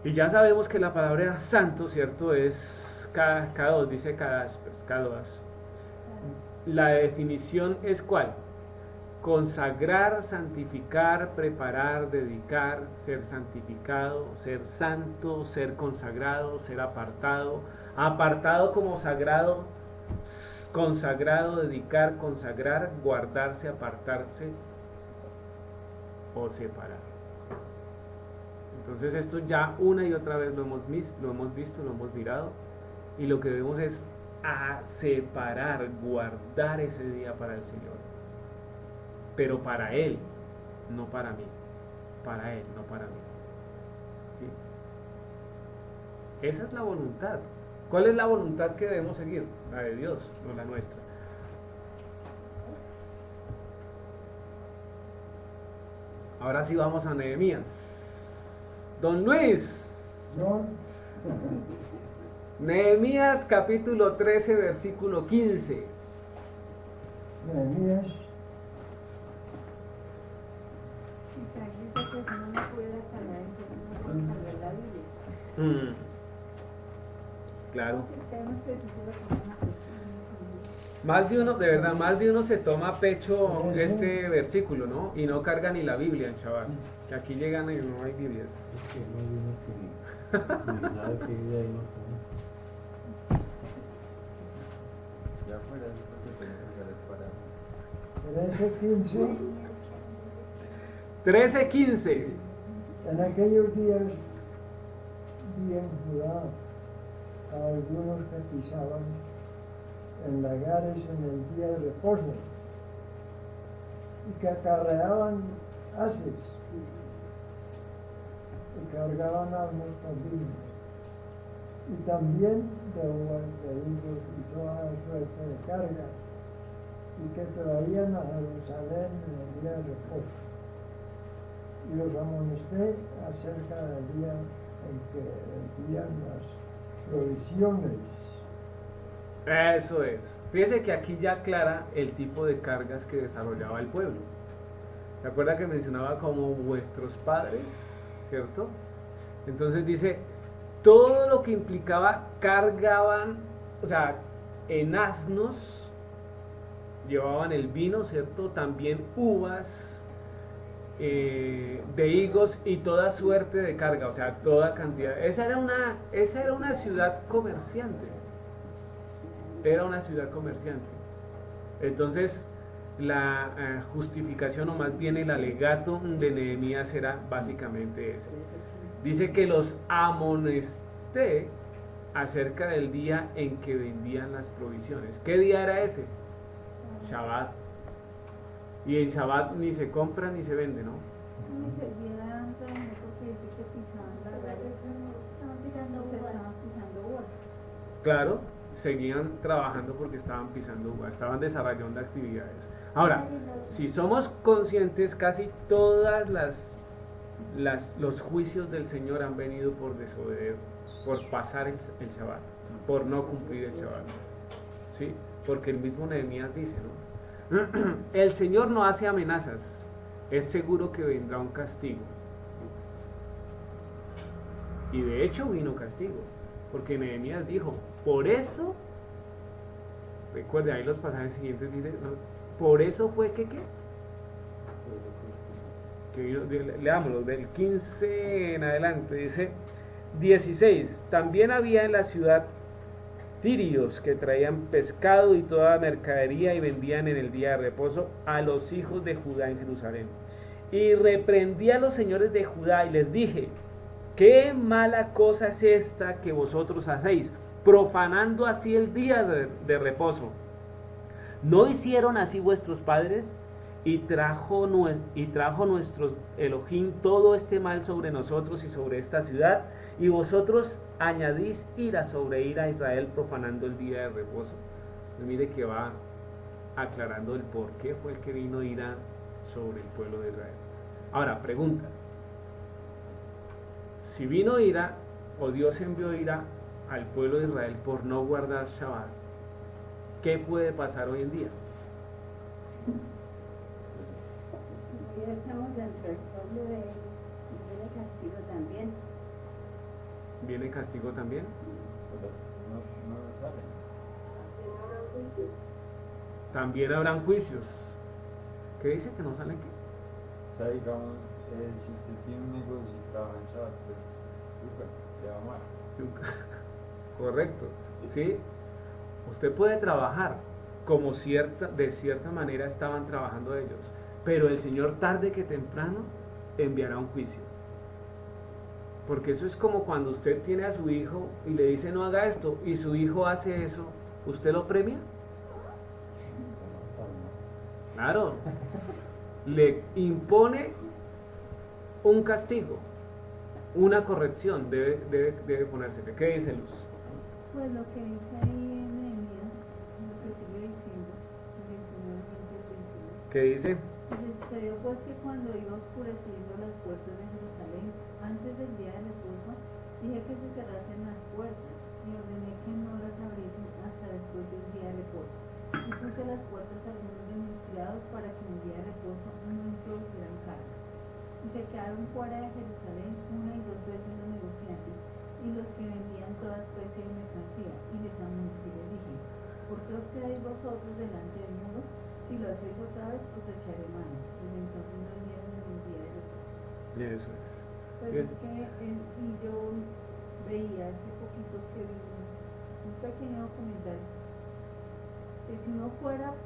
Y ya sabemos que la palabra santo, ¿cierto? Es kadosh, dice kadosh. La definición es ¿cuál? Consagrar, santificar, preparar, dedicar, ser santificado, ser santo, ser consagrado, ser apartado. Apartado como sagrado, consagrado, dedicar, consagrar, guardarse, apartarse o separar. Entonces esto ya una y otra vez lo hemos visto, lo hemos mirado, y lo que debemos es separar, guardar ese día para el Señor. Pero para Él, no para mí. Para Él, no para mí. ¿Sí? Esa es la voluntad. ¿Cuál es la voluntad que debemos seguir? La de Dios, no la nuestra. Ahora sí vamos a Nehemías. Don Luis. No, Nehemías capítulo 13, versículo 15. Nehemías, Quizás dice que si no me pudiera cargar, entonces no puedo cargar la Biblia. Claro. Tenemos que decir lo que vamos a hacer. Más de uno, de verdad, más de uno se toma a pecho este versículo, ¿no? Y no carga ni la Biblia en Shabbat. Que aquí llegan y no hay Biblias. Es que no hay uno que ni sabe qué vida hay, no come. Ya fuera, es porque tengo que hacer para. 13:15. 13:15. En aquellos días vi en Judá a algunos que pisaban en lagares en el día de reposo y que acarreaban haces y cargaban asnos con vino y también de uvas, de higos y toda suerte de carga y que traían a Jerusalén en el día de reposo. Y los amonesté acerca del día en que envían las provisiones. Eso es. Fíjese que aquí ya aclara el tipo de cargas que desarrollaba el pueblo. ¿Se acuerda que mencionaba como vuestros padres? ¿Cierto? Entonces dice, todo lo que implicaba cargaban, o sea, en asnos, llevaban el vino, ¿cierto? También uvas, de higos y toda suerte de carga, o sea, toda cantidad. Esa era una ciudad comerciante. Era una ciudad comerciante. Entonces, la justificación, o más bien el alegato de Nehemías era básicamente ese. Dice que los amonesté acerca del día en que vendían las provisiones. ¿Qué día era ese? Shabbat. Y en Shabbat ni se compra ni se vende, ¿no? Ni se dieran también porque dice que pisaban lagares. Estaban pisando uvas. Claro, seguían trabajando porque estaban pisando uvas, estaban desarrollando actividades. Ahora, si somos conscientes, casi todas los juicios del Señor han venido por desobedecer, por pasar el Shabbat, por no cumplir el Shabbat. ¿Sí? Porque el mismo Nehemías dice, ¿no? El Señor no hace amenazas, es seguro que vendrá un castigo. Y de hecho vino castigo, porque Nehemías dijo, por eso, recuerde ahí los pasajes siguientes, dice, ¿no? Por eso fue que leámoslo, del 15 en adelante, dice 16, también había en la ciudad tirios que traían pescado y toda mercadería y vendían en el día de reposo a los hijos de Judá en Jerusalén. Y reprendí a los señores de Judá y les dije, qué mala cosa es esta que vosotros hacéis, profanando así el día de reposo. ¿No hicieron así vuestros padres? Y trajo nuestros Elohim todo este mal sobre nosotros y sobre esta ciudad, y vosotros añadís ira sobre ira a Israel profanando el día de reposo. Pues mire que va aclarando el por qué fue el que vino ira sobre el pueblo de Israel. Ahora, pregunta, si vino ira, o Dios envió ira al pueblo de Israel por no guardar Shabbat, ¿qué puede pasar hoy en día? Ya estamos dentro del pueblo de él y viene castigo también. ¿Viene castigo también? Pero no salen. También habrán juicios. ¿Qué dice que no salen qué? O sea, digamos, si usted tiene un negocio y trabaja en Shabbat, pues, súper, le va mal. Correcto, ¿sí? Usted puede trabajar como de cierta manera estaban trabajando ellos, pero el Señor tarde que temprano enviará un juicio. Porque eso es como cuando usted tiene a su hijo y le dice no haga esto, y su hijo hace eso, ¿usted lo premia? Claro, le impone un castigo, una corrección, debe ponérsele. ¿Qué dice Luz? Pues lo que dice ahí en Nehemías, lo que sigue diciendo, 19, 20, 21. ¿Qué dice? Dice, sucedió pues que cuando iba oscureciendo las puertas de Jerusalén, antes del día del reposo, dije que se cerrasen las puertas y ordené que no las abriesen hasta después del día de reposo. Y puse las puertas a algunos de mis criados para que en el día de reposo no introdujeran carga. Y se quedaron fuera de Jerusalén 1 y 2 veces los negociantes y los que vendían toda especie de mercancía. Y les amonesté y les dije, ¿por qué os quedáis vosotros delante del muro? Si lo hacéis otra vez, os echaré mano. Desde entonces no vinieron en el día de reposo. Eso es. Pues es que y yo veía hace poquito que vi un pequeño documental que si no fuera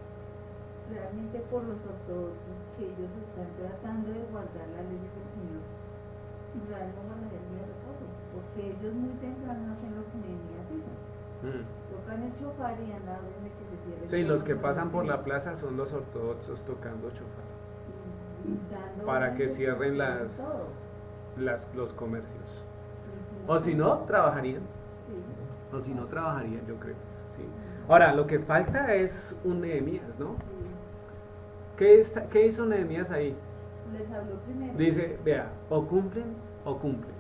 realmente por los ortodoxos que ellos están tratando de guardar la ley del Señor, Israel no guardaría el día de reposo, porque ellos muy temprano hacen lo que Nehemías hizo. Tocan el chofar y dan la orden de que se cierre. Sí, los que pasan por la plaza son los ortodoxos tocando chofar para que cierren los comercios. O si no, trabajarían. Sí. O si no, trabajarían, yo creo. Sí. Ahora, lo que falta es un Nehemías, ¿no? ¿Qué hizo Nehemías ahí? Les habló primero. Dice, vea, o cumplen o cumplen.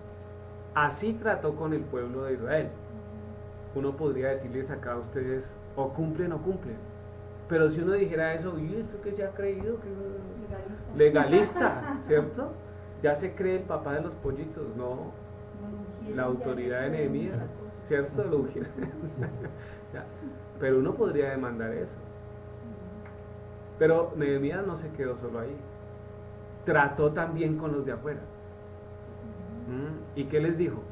Así trató con el pueblo de Israel. Uno podría decirles acá a ustedes, o cumplen o cumplen. Pero si uno dijera eso, ¿y esto que se ha creído? Que legalista, ¿cierto? Ya se cree el papá de los pollitos, no la autoridad de Nehemías, ¿cierto? Lo ungieron. Ya. Pero uno podría demandar eso. Pero Nehemías no se quedó solo ahí. Trató también con los de afuera. ¿Y qué les dijo?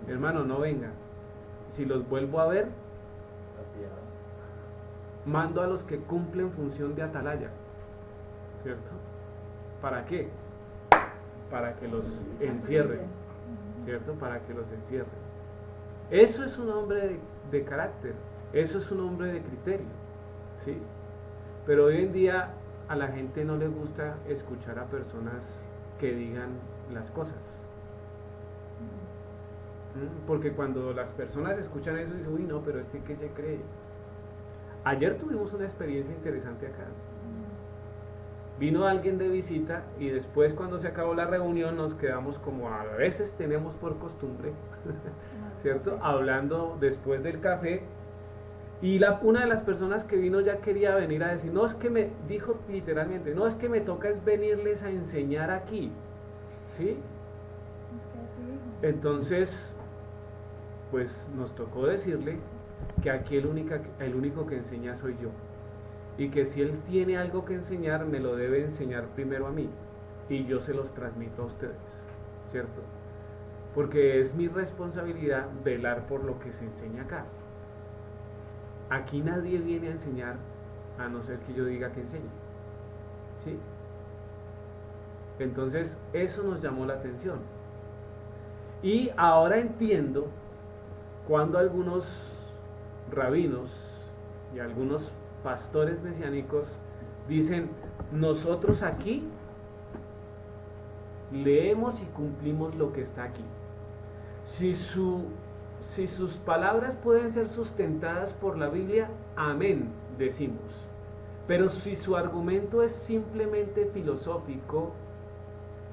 Hermano, no vengan. Si los vuelvo a ver, mando a los que cumplen función de atalaya. ¿Cierto? ¿Para qué? Para que los encierren. ¿Cierto? Para que los encierren. Eso es un hombre de carácter. Eso es un hombre de criterio. ¿Sí? Pero hoy en día a la gente no le gusta escuchar a personas que digan las cosas. Porque cuando las personas escuchan eso dicen, uy no, pero ¿qué se cree? Ayer tuvimos una experiencia interesante acá. Vino alguien de visita y después cuando se acabó la reunión nos quedamos como a veces tenemos por costumbre, ¿cierto? Hablando después del café y una de las personas que vino ya quería venir a decir, no es que me dijo literalmente, no es que me toca es venirles a enseñar aquí, ¿sí? Entonces pues nos tocó decirle que aquí el único que enseña soy yo y que si él tiene algo que enseñar me lo debe enseñar primero a mí y yo se los transmito a ustedes, ¿cierto? Porque es mi responsabilidad velar por lo que se enseña acá. Aquí nadie viene a enseñar a no ser que yo diga que enseñe, ¿sí? Entonces eso nos llamó la atención y ahora entiendo cuando algunos rabinos y algunos pastores mesiánicos dicen, nosotros aquí leemos y cumplimos lo que está aquí. Si sus palabras pueden ser sustentadas por la Biblia, amén, decimos. Pero si su argumento es simplemente filosófico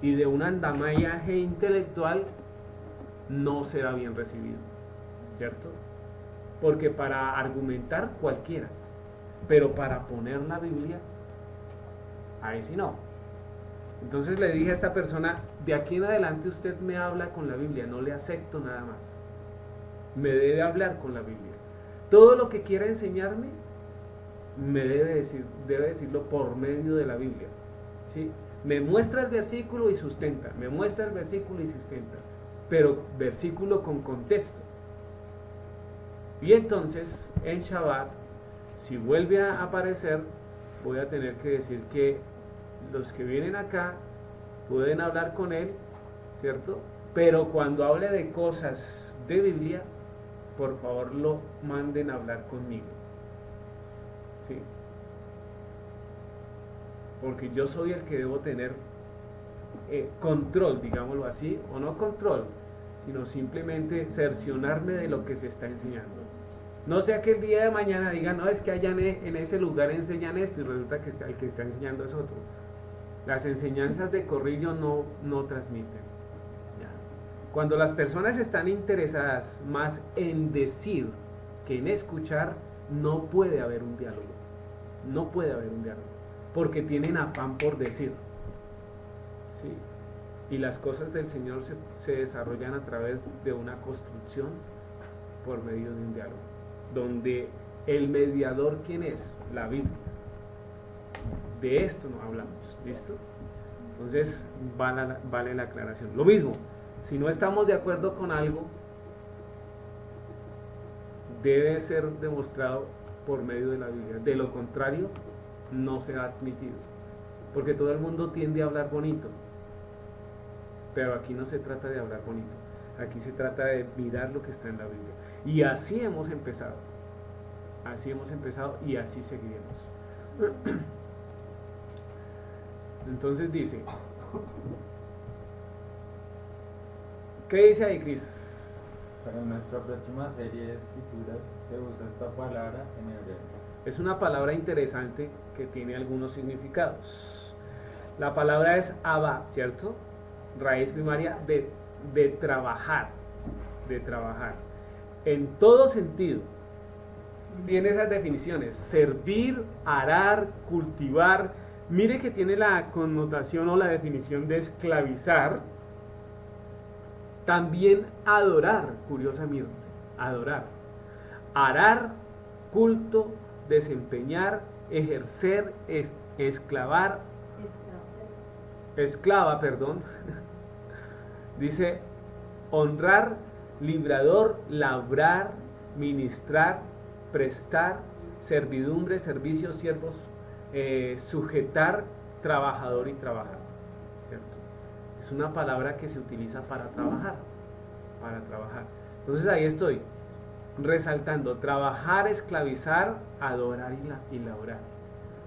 y de un andamiaje intelectual, no será bien recibido, ¿cierto? Porque para argumentar cualquiera, pero para poner la Biblia, ahí sí no. Entonces le dije a esta persona, de aquí en adelante usted me habla con la Biblia, no le acepto nada más. Me debe hablar con la Biblia. Todo lo que quiera enseñarme, me debe decirlo por medio de la Biblia, ¿sí? Me muestra el versículo y sustenta, me muestra el versículo y sustenta, pero versículo con contexto. Y entonces, en Shabbat, si vuelve a aparecer, voy a tener que decir que los que vienen acá pueden hablar con él, ¿cierto? Pero cuando hable de cosas de Biblia, por favor lo manden a hablar conmigo, ¿sí? Porque yo soy el que debo tener control, digámoslo así, o no control, sino simplemente cerciorarme de lo que se está enseñando. No sea que el día de mañana digan, no, es que allá en ese lugar enseñan esto y resulta que el que está enseñando es otro. Las enseñanzas de corrillo no transmiten. ¿Ya? Cuando las personas están interesadas más en decir que en escuchar, no puede haber un diálogo. No puede haber un diálogo. Porque tienen afán por decir. ¿Sí? Y las cosas del Señor se desarrollan a través de una construcción por medio de un diálogo. Donde el mediador, ¿quién es? La Biblia. De esto no hablamos, ¿listo? Entonces vale la aclaración. Lo mismo, si no estamos de acuerdo con algo, debe ser demostrado por medio de la Biblia. De lo contrario, no será admitido. Porque todo el mundo tiende a hablar bonito. Pero aquí no se trata de hablar bonito. Aquí se trata de mirar lo que está en la Biblia. Y así hemos empezado. Así hemos empezado y así seguiremos. Entonces dice, ¿qué dice ahí, Cris? Para nuestra próxima serie de escrituras se usa esta palabra en hebreo. Es una palabra interesante que tiene algunos significados. La palabra es abba, ¿cierto? Raíz primaria de trabajar, de trabajar. En todo sentido. Tiene esas definiciones: servir, arar, cultivar. Mire que tiene la connotación o la definición de esclavizar. También adorar, curiosamente, adorar. Arar, culto, desempeñar, ejercer, esclava, dice honrar, librador, labrar, ministrar, prestar, servidumbre, servicio, siervos, sujetar, trabajador y trabajar, ¿cierto? Es una palabra que se utiliza para trabajar, Entonces ahí estoy resaltando: trabajar, esclavizar, adorar y laborar.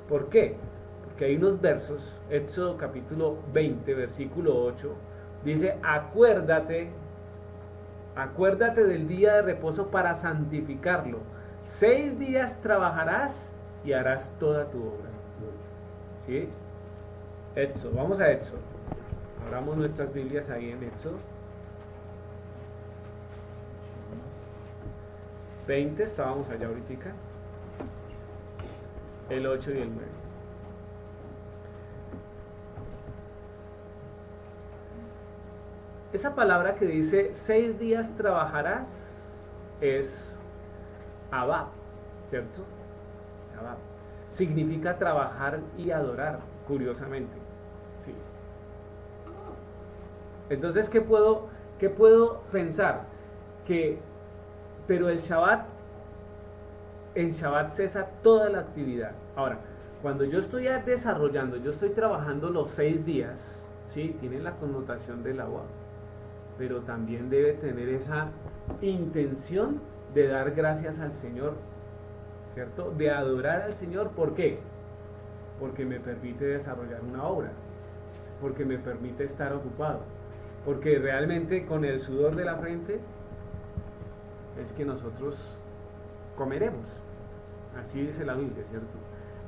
¿Por qué? Porque hay unos versos, Éxodo capítulo 20, versículo 8, dice: acuérdate del día de reposo para santificarlo. 6 días trabajarás y harás toda tu obra. ¿Sí? Éxodo, vamos a Éxodo. Abramos nuestras Biblias ahí en Éxodo 20, estábamos allá ahorita. El 8 y el 9. Esa palabra que dice 6 días trabajarás es abab, ¿cierto? Abab. Significa trabajar y adorar, curiosamente. Sí. Entonces, ¿qué puedo pensar? Pero en Shabbat cesa toda la actividad. Ahora, cuando yo estoy desarrollando, yo estoy trabajando los 6 días, ¿sí? Tiene la connotación del agua, pero también debe tener esa intención de dar gracias al Señor, ¿cierto? De adorar al Señor. ¿Por qué? Porque me permite desarrollar una obra, porque me permite estar ocupado, porque realmente con el sudor de la frente es que nosotros comeremos. Así dice la Biblia, ¿cierto?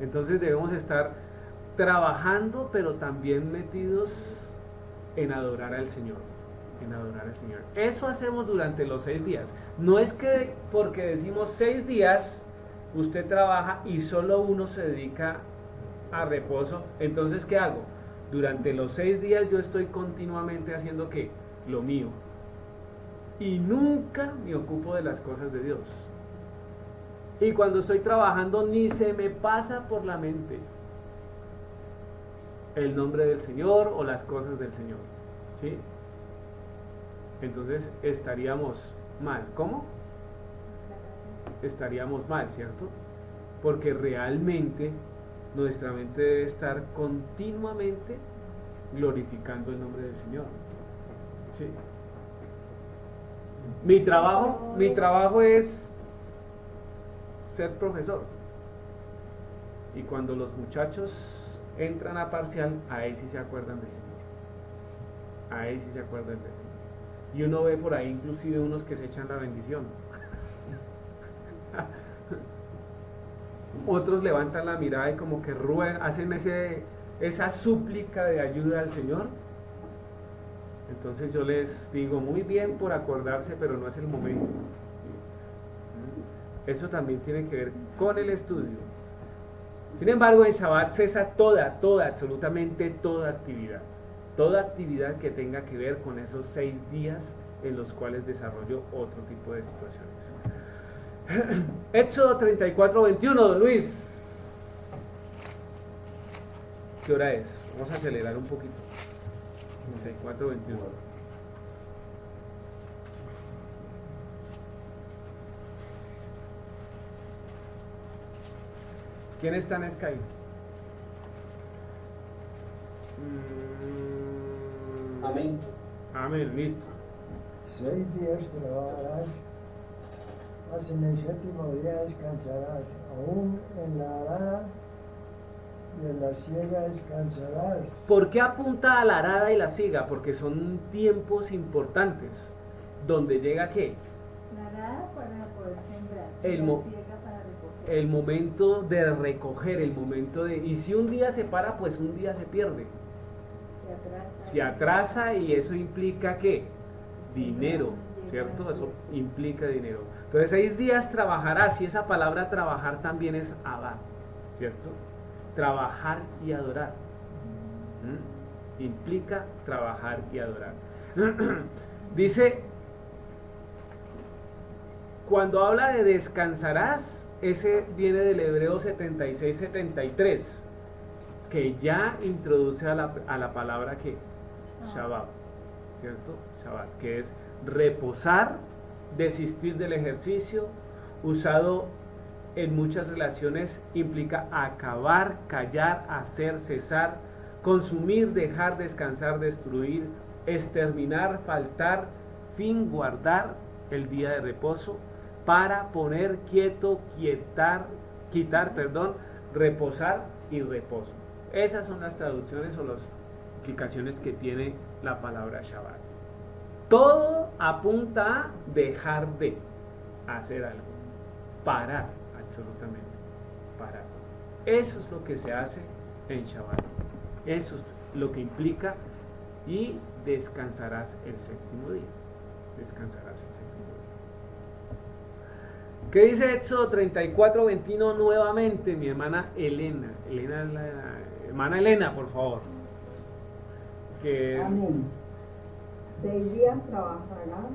Entonces debemos estar trabajando, pero también metidos en adorar al Señor. Eso hacemos durante los 6 días. No es que porque decimos 6 días usted trabaja y solo uno se dedica a reposo. Entonces, ¿qué hago? Durante los 6 días yo estoy continuamente haciendo ¿qué? Lo mío. Y nunca me ocupo de las cosas de Dios. Y cuando estoy trabajando ni se me pasa por la mente el nombre del Señor o las cosas del Señor, ¿sí? Entonces estaríamos mal. ¿Cómo? Estaríamos mal, ¿cierto? Porque realmente nuestra mente debe estar continuamente glorificando el nombre del Señor, ¿sí? Mi trabajo es ser profesor. Y cuando los muchachos entran a parcial, ahí sí se acuerdan del Señor. Y uno ve por ahí inclusive unos que se echan la bendición. Otros levantan la mirada y como que ruegan, hacen esa súplica de ayuda al Señor. Entonces yo les digo, muy bien por acordarse, pero no es el momento. ¿Sí? Eso también tiene que ver con el estudio. Sin embargo, en Shabbat cesa toda, absolutamente toda actividad. Toda actividad que tenga que ver con esos 6 días en los cuales desarrollo otro tipo de situaciones. Éxodo 34:21, don Luis. ¿Qué hora es? Vamos a acelerar un poquito. 34:21. ¿Quién está en Skype? Amén. Amén, listo. 6 días trabajarás, mas en el 7º día descansarás, aún en la arada y en la siega descansarás. ¿Por qué apunta a la arada y la siega? Porque son tiempos importantes. ¿Donde llega qué? La arada para poder sembrar, El la mo- siega para recoger. El momento de recoger, el momento de... Y si un día se para, pues un día se pierde. Se atrasa y eso implica ¿qué? Dinero, ¿cierto? Eso implica dinero. Entonces 6 días trabajarás, y esa palabra trabajar también es abad, ¿cierto? Trabajar y adorar. Implica trabajar y adorar. Dice, cuando habla de descansarás, ese viene del Hebreo 76-73, que ya introduce a la palabra que Shabbat, ¿cierto? Shabbat, que es reposar, desistir del ejercicio, usado en muchas relaciones, implica acabar, callar, hacer, cesar, consumir, dejar, descansar, destruir, exterminar, faltar, fin, guardar el día de reposo, para, poner, quieto, quitar, reposar y reposo. Esas son las traducciones o las explicaciones que tiene la palabra Shabbat. Todo apunta a dejar de hacer algo, parar, absolutamente, parar. Eso es lo que se hace en Shabbat. Eso es lo que implica, y descansarás el 7º día. Descansarás el 7º día. ¿Qué dice Éxodo 34:21 nuevamente, mi hermana Elena? Hermana Elena, por favor. Amén. 6 días trabajarás,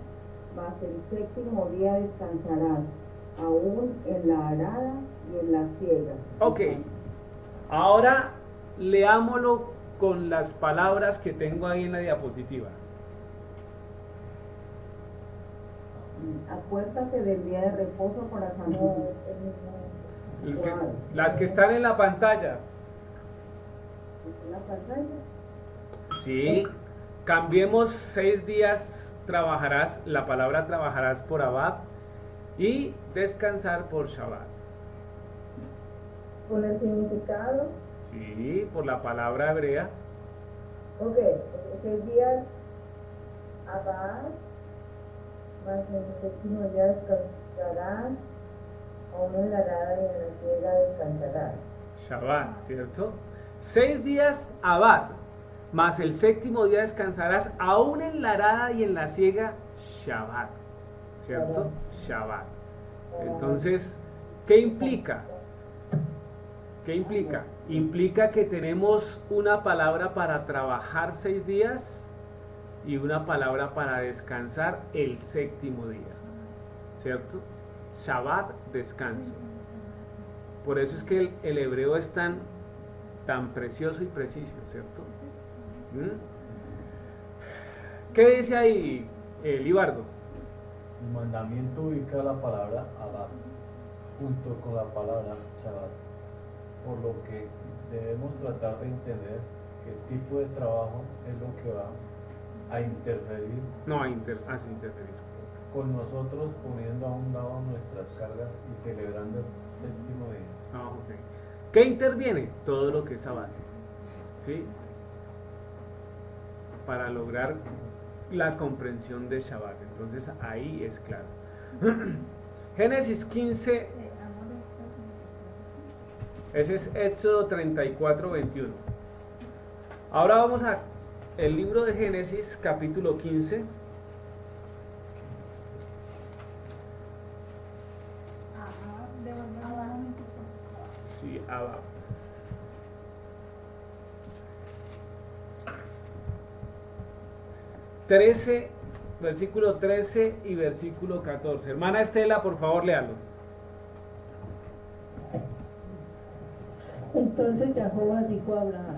mas el 7º día descansarás, aún en la arada y en la siega. Ok, ahora leámoslo con las palabras que tengo ahí en la diapositiva. Acuérdate del día de reposo para santificar. Las que están en la pantalla. ¿En la pantalla? Sí, cambiemos 6 días trabajarás, la palabra trabajarás por abad, y descansar por Shabbat. Con el significado, Sí, por la palabra hebrea. ok, 6 días abad, más el 7º día descansarás, aún en la arada y en la siega descansarás. Shabbat, ¿cierto? 6 días abad, más el 7º día descansarás, aún en la arada y en la siega, Shabbat, ¿cierto? Shabbat. Entonces, ¿qué implica? ¿Qué implica? Implica que tenemos una palabra para trabajar 6 días y una palabra para descansar el 7º día, ¿cierto? Shabbat, descanso. Por eso es que el hebreo es tan precioso y preciso, ¿cierto? ¿Qué dice ahí, Libardo? El mandamiento ubica la palabra abad junto con la palabra Shabbat, por lo que debemos tratar de entender qué tipo de trabajo es lo que va a interferir No, hace interferir. con nosotros, poniendo a un lado nuestras cargas y celebrando el 7º día. Ah, ok. ¿Qué interviene? Todo lo que es Shabbat, ¿sí? Para lograr la comprensión de Shabbat. Entonces ahí es claro. Génesis 15, ese es Éxodo 34, 21. Ahora vamos a el libro de Génesis, capítulo 15. Sí, abajo. Versículo 13 y versículo 14. Hermana Estela, por favor, léalo. Entonces Jehová dijo a Abraham: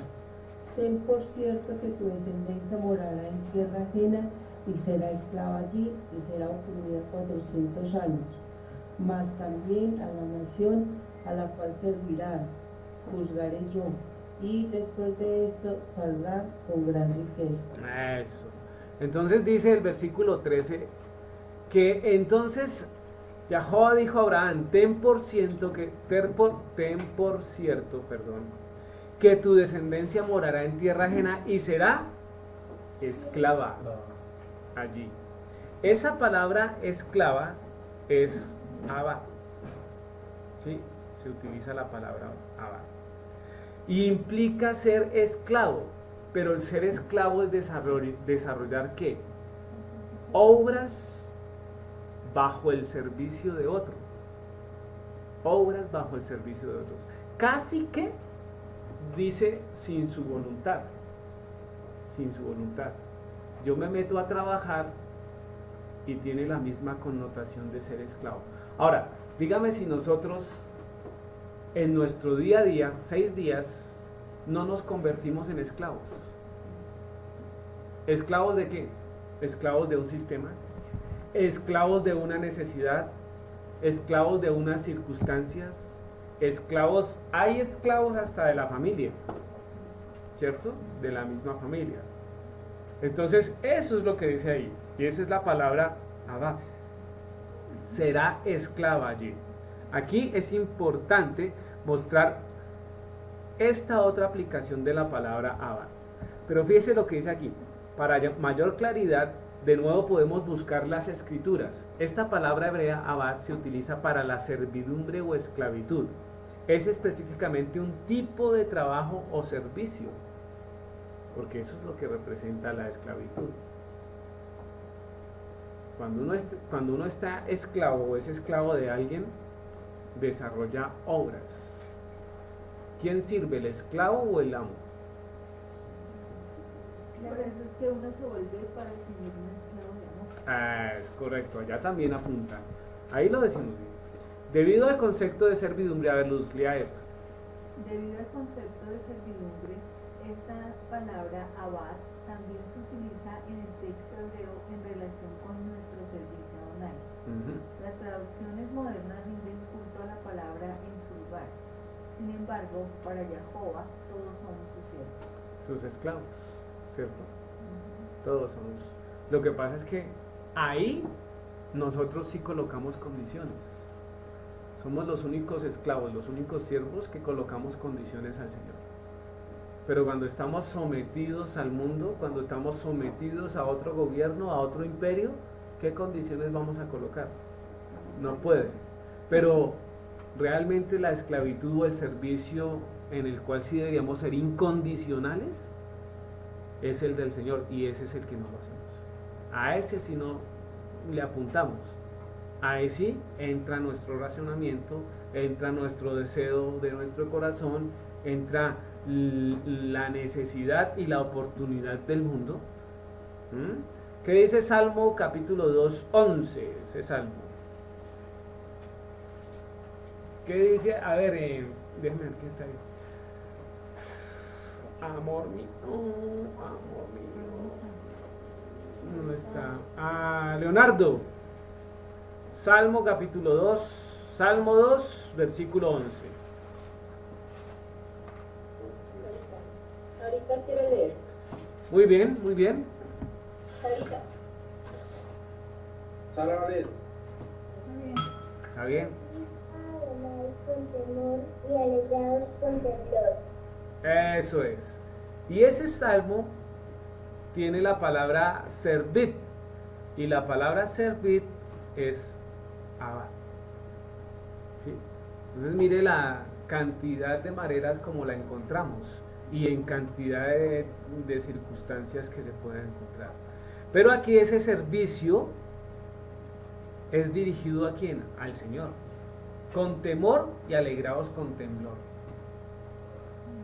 ten por cierto que tu descendencia morará en tierra ajena y será esclava allí y será oprimida 400 años. Mas también a la nación a la cual servirá, juzgaré yo, y después de esto saldrá con gran riqueza. Eso. Entonces dice el versículo 13 que entonces Jehová dijo a Abraham: ten por cierto que tu descendencia morará en tierra ajena y será esclava allí. Esa palabra esclava es Abba. ¿Sí? Se utiliza la palabra Abba. Y implica ser esclavo. Pero el ser esclavo es desarrollar ¿qué? Obras bajo el servicio de otro. Obras bajo el servicio de otros. Casi que dice sin su voluntad. Sin su voluntad. Yo me meto a trabajar y tiene la misma connotación de ser esclavo. Ahora, dígame si nosotros en nuestro día a día, 6 días, no nos convertimos en esclavos. ¿Esclavos de qué? Esclavos de un sistema, esclavos de una necesidad, esclavos de unas circunstancias, esclavos, hay esclavos hasta de la familia, ¿cierto? De la misma familia. Entonces, eso es lo que dice ahí, y esa es la palabra Abba. Será esclava allí. Aquí es importante mostrar esta otra aplicación de la palabra Abba. Pero fíjese lo que dice aquí. Para mayor claridad, de nuevo podemos buscar las escrituras. Esta palabra hebrea Abba se utiliza para la servidumbre o esclavitud. Es específicamente un tipo de trabajo o servicio, porque eso es lo que representa la esclavitud. Cuando uno está esclavo o es esclavo de alguien, desarrolla obras. ¿Quién sirve, el esclavo o el amo? La verdad es que uno se vuelve para el Señor un esclavo de amor. Es correcto, allá también apunta. Ahí lo decimos bien. Debido al concepto de servidumbre, a ver, Luz, lea esto. Debido al concepto de servidumbre, esta palabra abad también se utiliza en el texto hebreo en relación con nuestro servicio online. Las traducciones modernas rinden culto a la palabra en su lugar. Sin embargo, para Jehová todos somos sus siervos. Sus esclavos, ¿cierto? Todos somos. Lo que pasa es que ahí nosotros sí colocamos condiciones. Somos los únicos esclavos, los únicos siervos que colocamos condiciones al Señor. Pero cuando estamos sometidos al mundo, cuando estamos sometidos a otro gobierno, a otro imperio, ¿qué condiciones vamos a colocar? No puede. Pero realmente la esclavitud o el servicio en el cual sí deberíamos ser incondicionales es el del Señor, y ese es el que no lo hacemos. A ese sí no le apuntamos. Ahí sí entra nuestro racionamiento, entra nuestro deseo de nuestro corazón, entra la necesidad y la oportunidad del mundo. ¿Qué dice Salmo capítulo 2, 11? Ese Salmo. ¿Qué dice? A ver, déjame ver qué está ahí. Amor mío, amor mío. ¿Dónde está? Leonardo. Salmo capítulo 2, Salmo 2, versículo 11. Ahorita quiero leer. Muy bien, muy bien. Ahorita. Sara va a leer. Está bien. Alabados con temor y alegrados con temblor. Eso es. Y ese salmo tiene la palabra servid, y la palabra servid es abad. ¿Sí? Entonces mire la cantidad de maneras como la encontramos y en cantidad de circunstancias que se pueden encontrar. Pero aquí ese servicio es dirigido ¿a quién? Al Señor. Con temor y alegraos con temblor.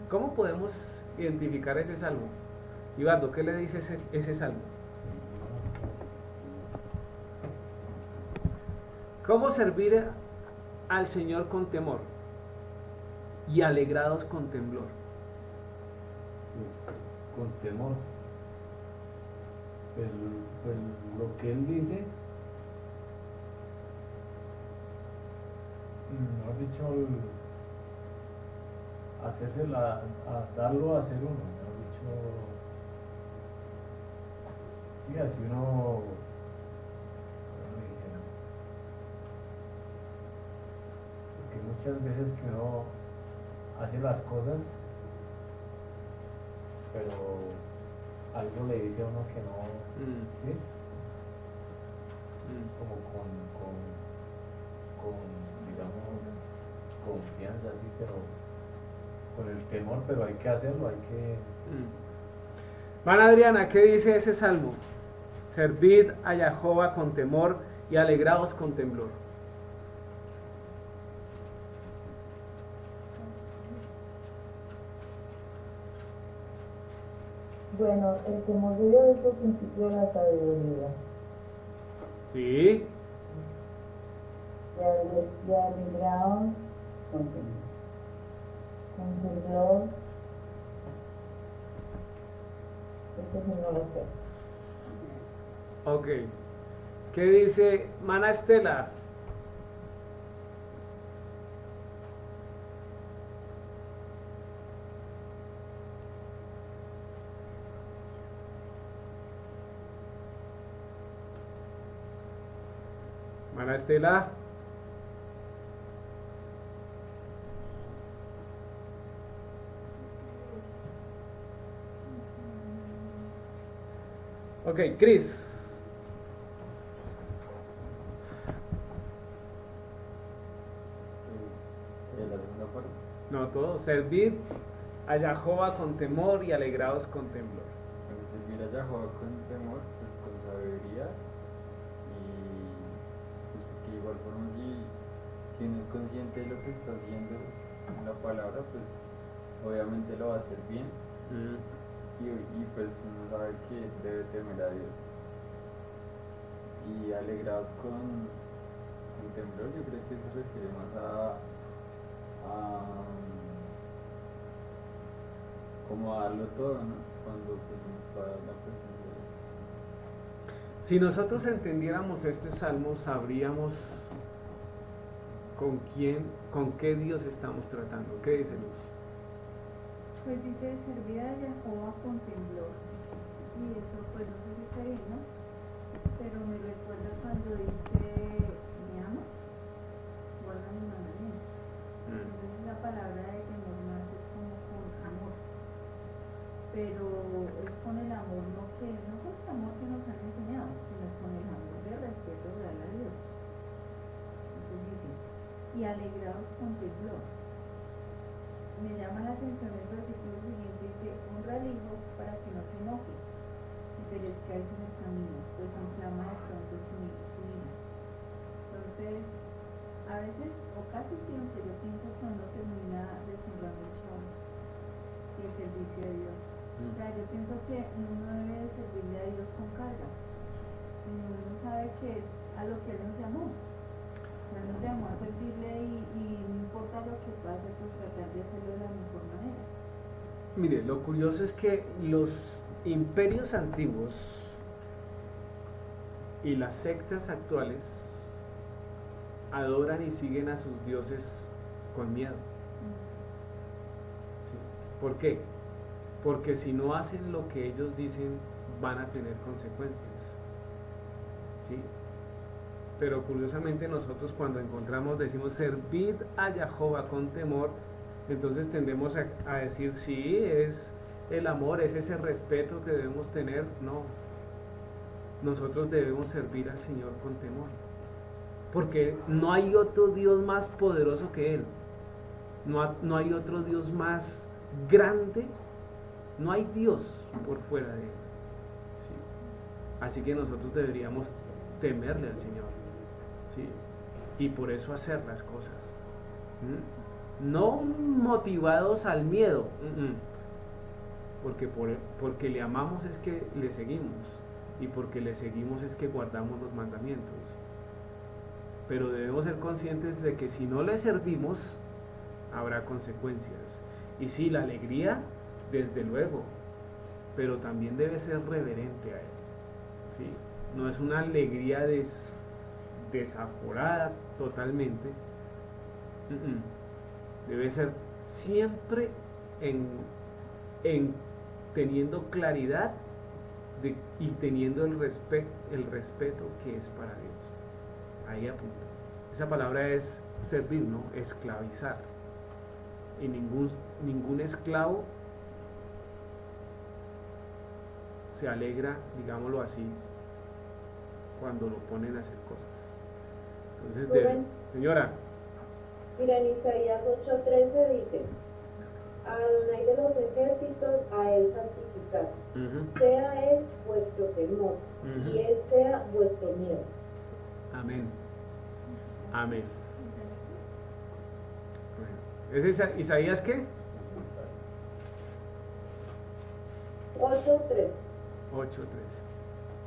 ¿Cómo podemos identificar ese salmo? Ibardo, ¿qué le dice ese salmo? ¿Cómo servir al Señor con temor y alegrados con temblor? Pues con temor. Pues lo que él dice, mejor dicho, darlo a hacer uno, mejor dicho, sí, así uno, ¿cómo le dijera? Porque muchas veces que uno hace las cosas, pero algo le dice a uno que no, ¿sí? Como con, digamos, confianza, sí, pero con el temor, pero hay que hacerlo, hay que... Hermana Adriana, ¿qué dice ese salmo? Servid a Jehová con temor y alegraos con temblor. Bueno, el temor de Dios es el principio de la sabiduría. Sí. Y alegraos con temor. Con temblor. Esto sí no lo sé. Ok. ¿Qué dice Mana Estela? Mana Estela. Ok, Cris. La segunda parte. No, todo. Servid a Jehová con temor y alegraos con temblor. Servir a Jehová con temor, pues con sabiduría, y pues porque igual forma si uno es consciente de lo que está haciendo en la palabra, pues obviamente lo va a hacer bien. Y pues uno sabe que debe temer a Dios. Y alegrados con temblor, yo creo que se refiere más a como a darlo todo, ¿no? Cuando pues uno está en la presencia de Dios. Si nosotros entendiéramos este salmo, sabríamos con qué Dios estamos tratando. ¿Qué dice Luz? Pues dice servir a Jehová con temblor. Y eso pues no sé si está bien, ¿no? Pero me recuerda cuando dice, ¿me amas? Guarda mis mandamientos. Entonces la palabra de temor más es como con amor. Pero es con el amor no con el amor que nos han enseñado, sino con el amor de respeto real a Dios. Entonces dice, y alegrados con temblor. Me llama la atención el versículo siguiente, dice, honra al hijo para que no se enoje y perezcáis en el camino, pues aunque ama de pronto su vida. Entonces, a veces, o casi siempre, yo pienso que uno termina deshonrando el chavo y el servicio de Dios. O sea, yo pienso que uno debe de servirle a Dios con carga, sino uno sabe que es a lo que Él nos llamó. Él nos llamó a servirle y no importa lo que pase, pues tratar de hacerlo de la mejor manera. Mire, lo curioso es que los imperios antiguos y las sectas actuales adoran y siguen a sus dioses con miedo. ¿Sí? ¿Por qué? Porque si no hacen lo que ellos dicen, van a tener consecuencias. ¿Sí? Pero curiosamente nosotros cuando decimos servid a Jehová con temor, entonces tendemos a decir sí, es el amor, es ese respeto que debemos tener, no. Nosotros debemos servir al Señor con temor, porque no hay otro Dios más poderoso que Él, no hay otro Dios más grande, no hay Dios por fuera de Él. ¿Sí? Así que nosotros deberíamos temerle al Señor, ¿sí? Y por eso hacer las cosas. No motivados al miedo, porque le amamos es que le seguimos, y porque le seguimos es que guardamos los mandamientos. Pero debemos ser conscientes de que si no le servimos, habrá consecuencias. Y sí, la alegría, desde luego, pero también debe ser reverente a Él, ¿sí? No es una alegría desaforada totalmente. Debe ser siempre en teniendo claridad y teniendo el respeto que es para Dios. Ahí apunta. Esa palabra es servir, ¿no? Esclavizar. Y ningún esclavo se alegra, digámoslo así, cuando lo ponen a hacer cosas. Entonces, señora. Mira, en Isaías 8:13 dice: a Adonai de los ejércitos, a Él santificad. Sea Él vuestro temor, y Él sea vuestro miedo. Amén. Amén. ¿Es Isaías qué? 8:13. 8:13.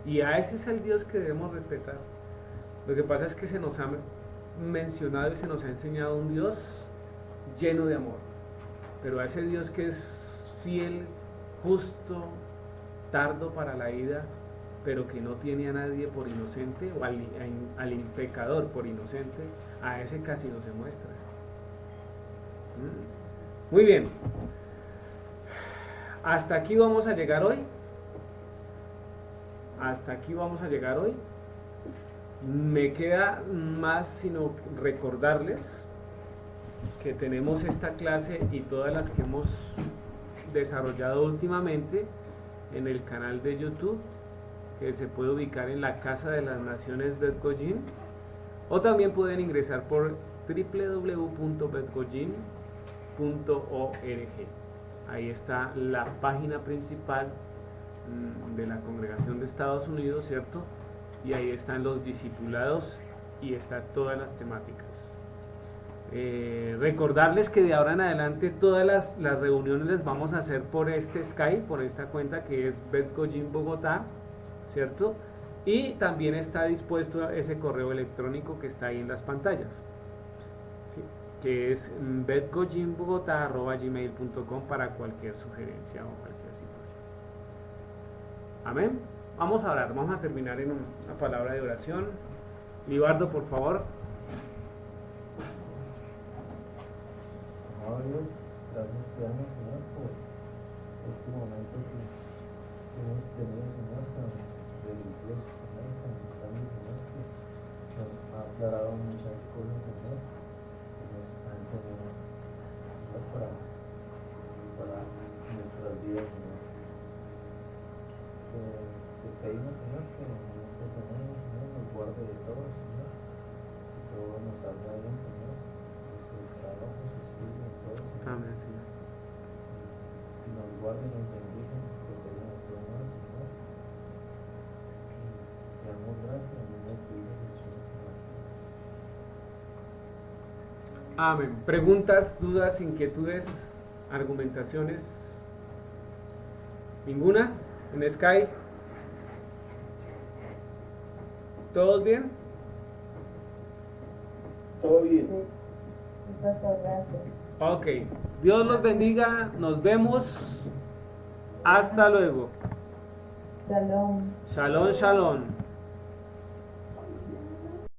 Y a ese es el Dios que debemos respetar. Lo que pasa es que se nos ha mencionado y se nos ha enseñado un Dios lleno de amor, pero a ese Dios que es fiel, justo, tardo para la ira, pero que no tiene a nadie por inocente, o al pecador por inocente, a ese casi no se muestra. Muy bien, hasta aquí vamos a llegar hoy. Hasta aquí vamos a llegar hoy. Me queda más sino recordarles que tenemos esta clase y todas las que hemos desarrollado últimamente en el canal de YouTube, que se puede ubicar en la Casa de las Naciones Bet Goyim, o también pueden ingresar por www.betgoyim.org. Ahí está la página principal de la Congregación de Estados Unidos, ¿cierto? Y ahí están los discipulados y están todas las temáticas. Recordarles que de ahora en adelante todas las reuniones las vamos a hacer por este Skype, por esta cuenta que es Bet Goyim Bogotá, ¿cierto? Y también está dispuesto ese correo electrónico que está ahí en las pantallas, ¿sí? Que es betgoyimbogotá@gmail.com para cualquier sugerencia o cualquier situación. Amén. Vamos a orar, vamos a terminar en una palabra de oración. Libardo, por favor. Amado Dios, gracias te damos, Señor, por este momento que hemos tenido, Señor, tan delicioso, Señor, tan grande, Señor, que nos ha aclarado muchas cosas, Señor, que nos ha enseñado, Señor, para nuestras vidas, Señor. Te pedimos, Señor, que en esta semana, Señor, nos guarde de todo, Señor, que todo nos salga bien, Señor, nuestros trabajos, estudios, todo, Señor. Amén, Señor. Que nos guarde y nos bendiga, que tengan todo más, Señor. Que damos gracias en nombre de tu Hijo Jesús. Amén. ¿Preguntas, dudas, inquietudes, argumentaciones? ¿Ninguna? ¿En Sky? ¿Todos bien? Todo bien. Ok. Dios los bendiga. Nos vemos. Hasta luego. Shalom. Shalom, shalom.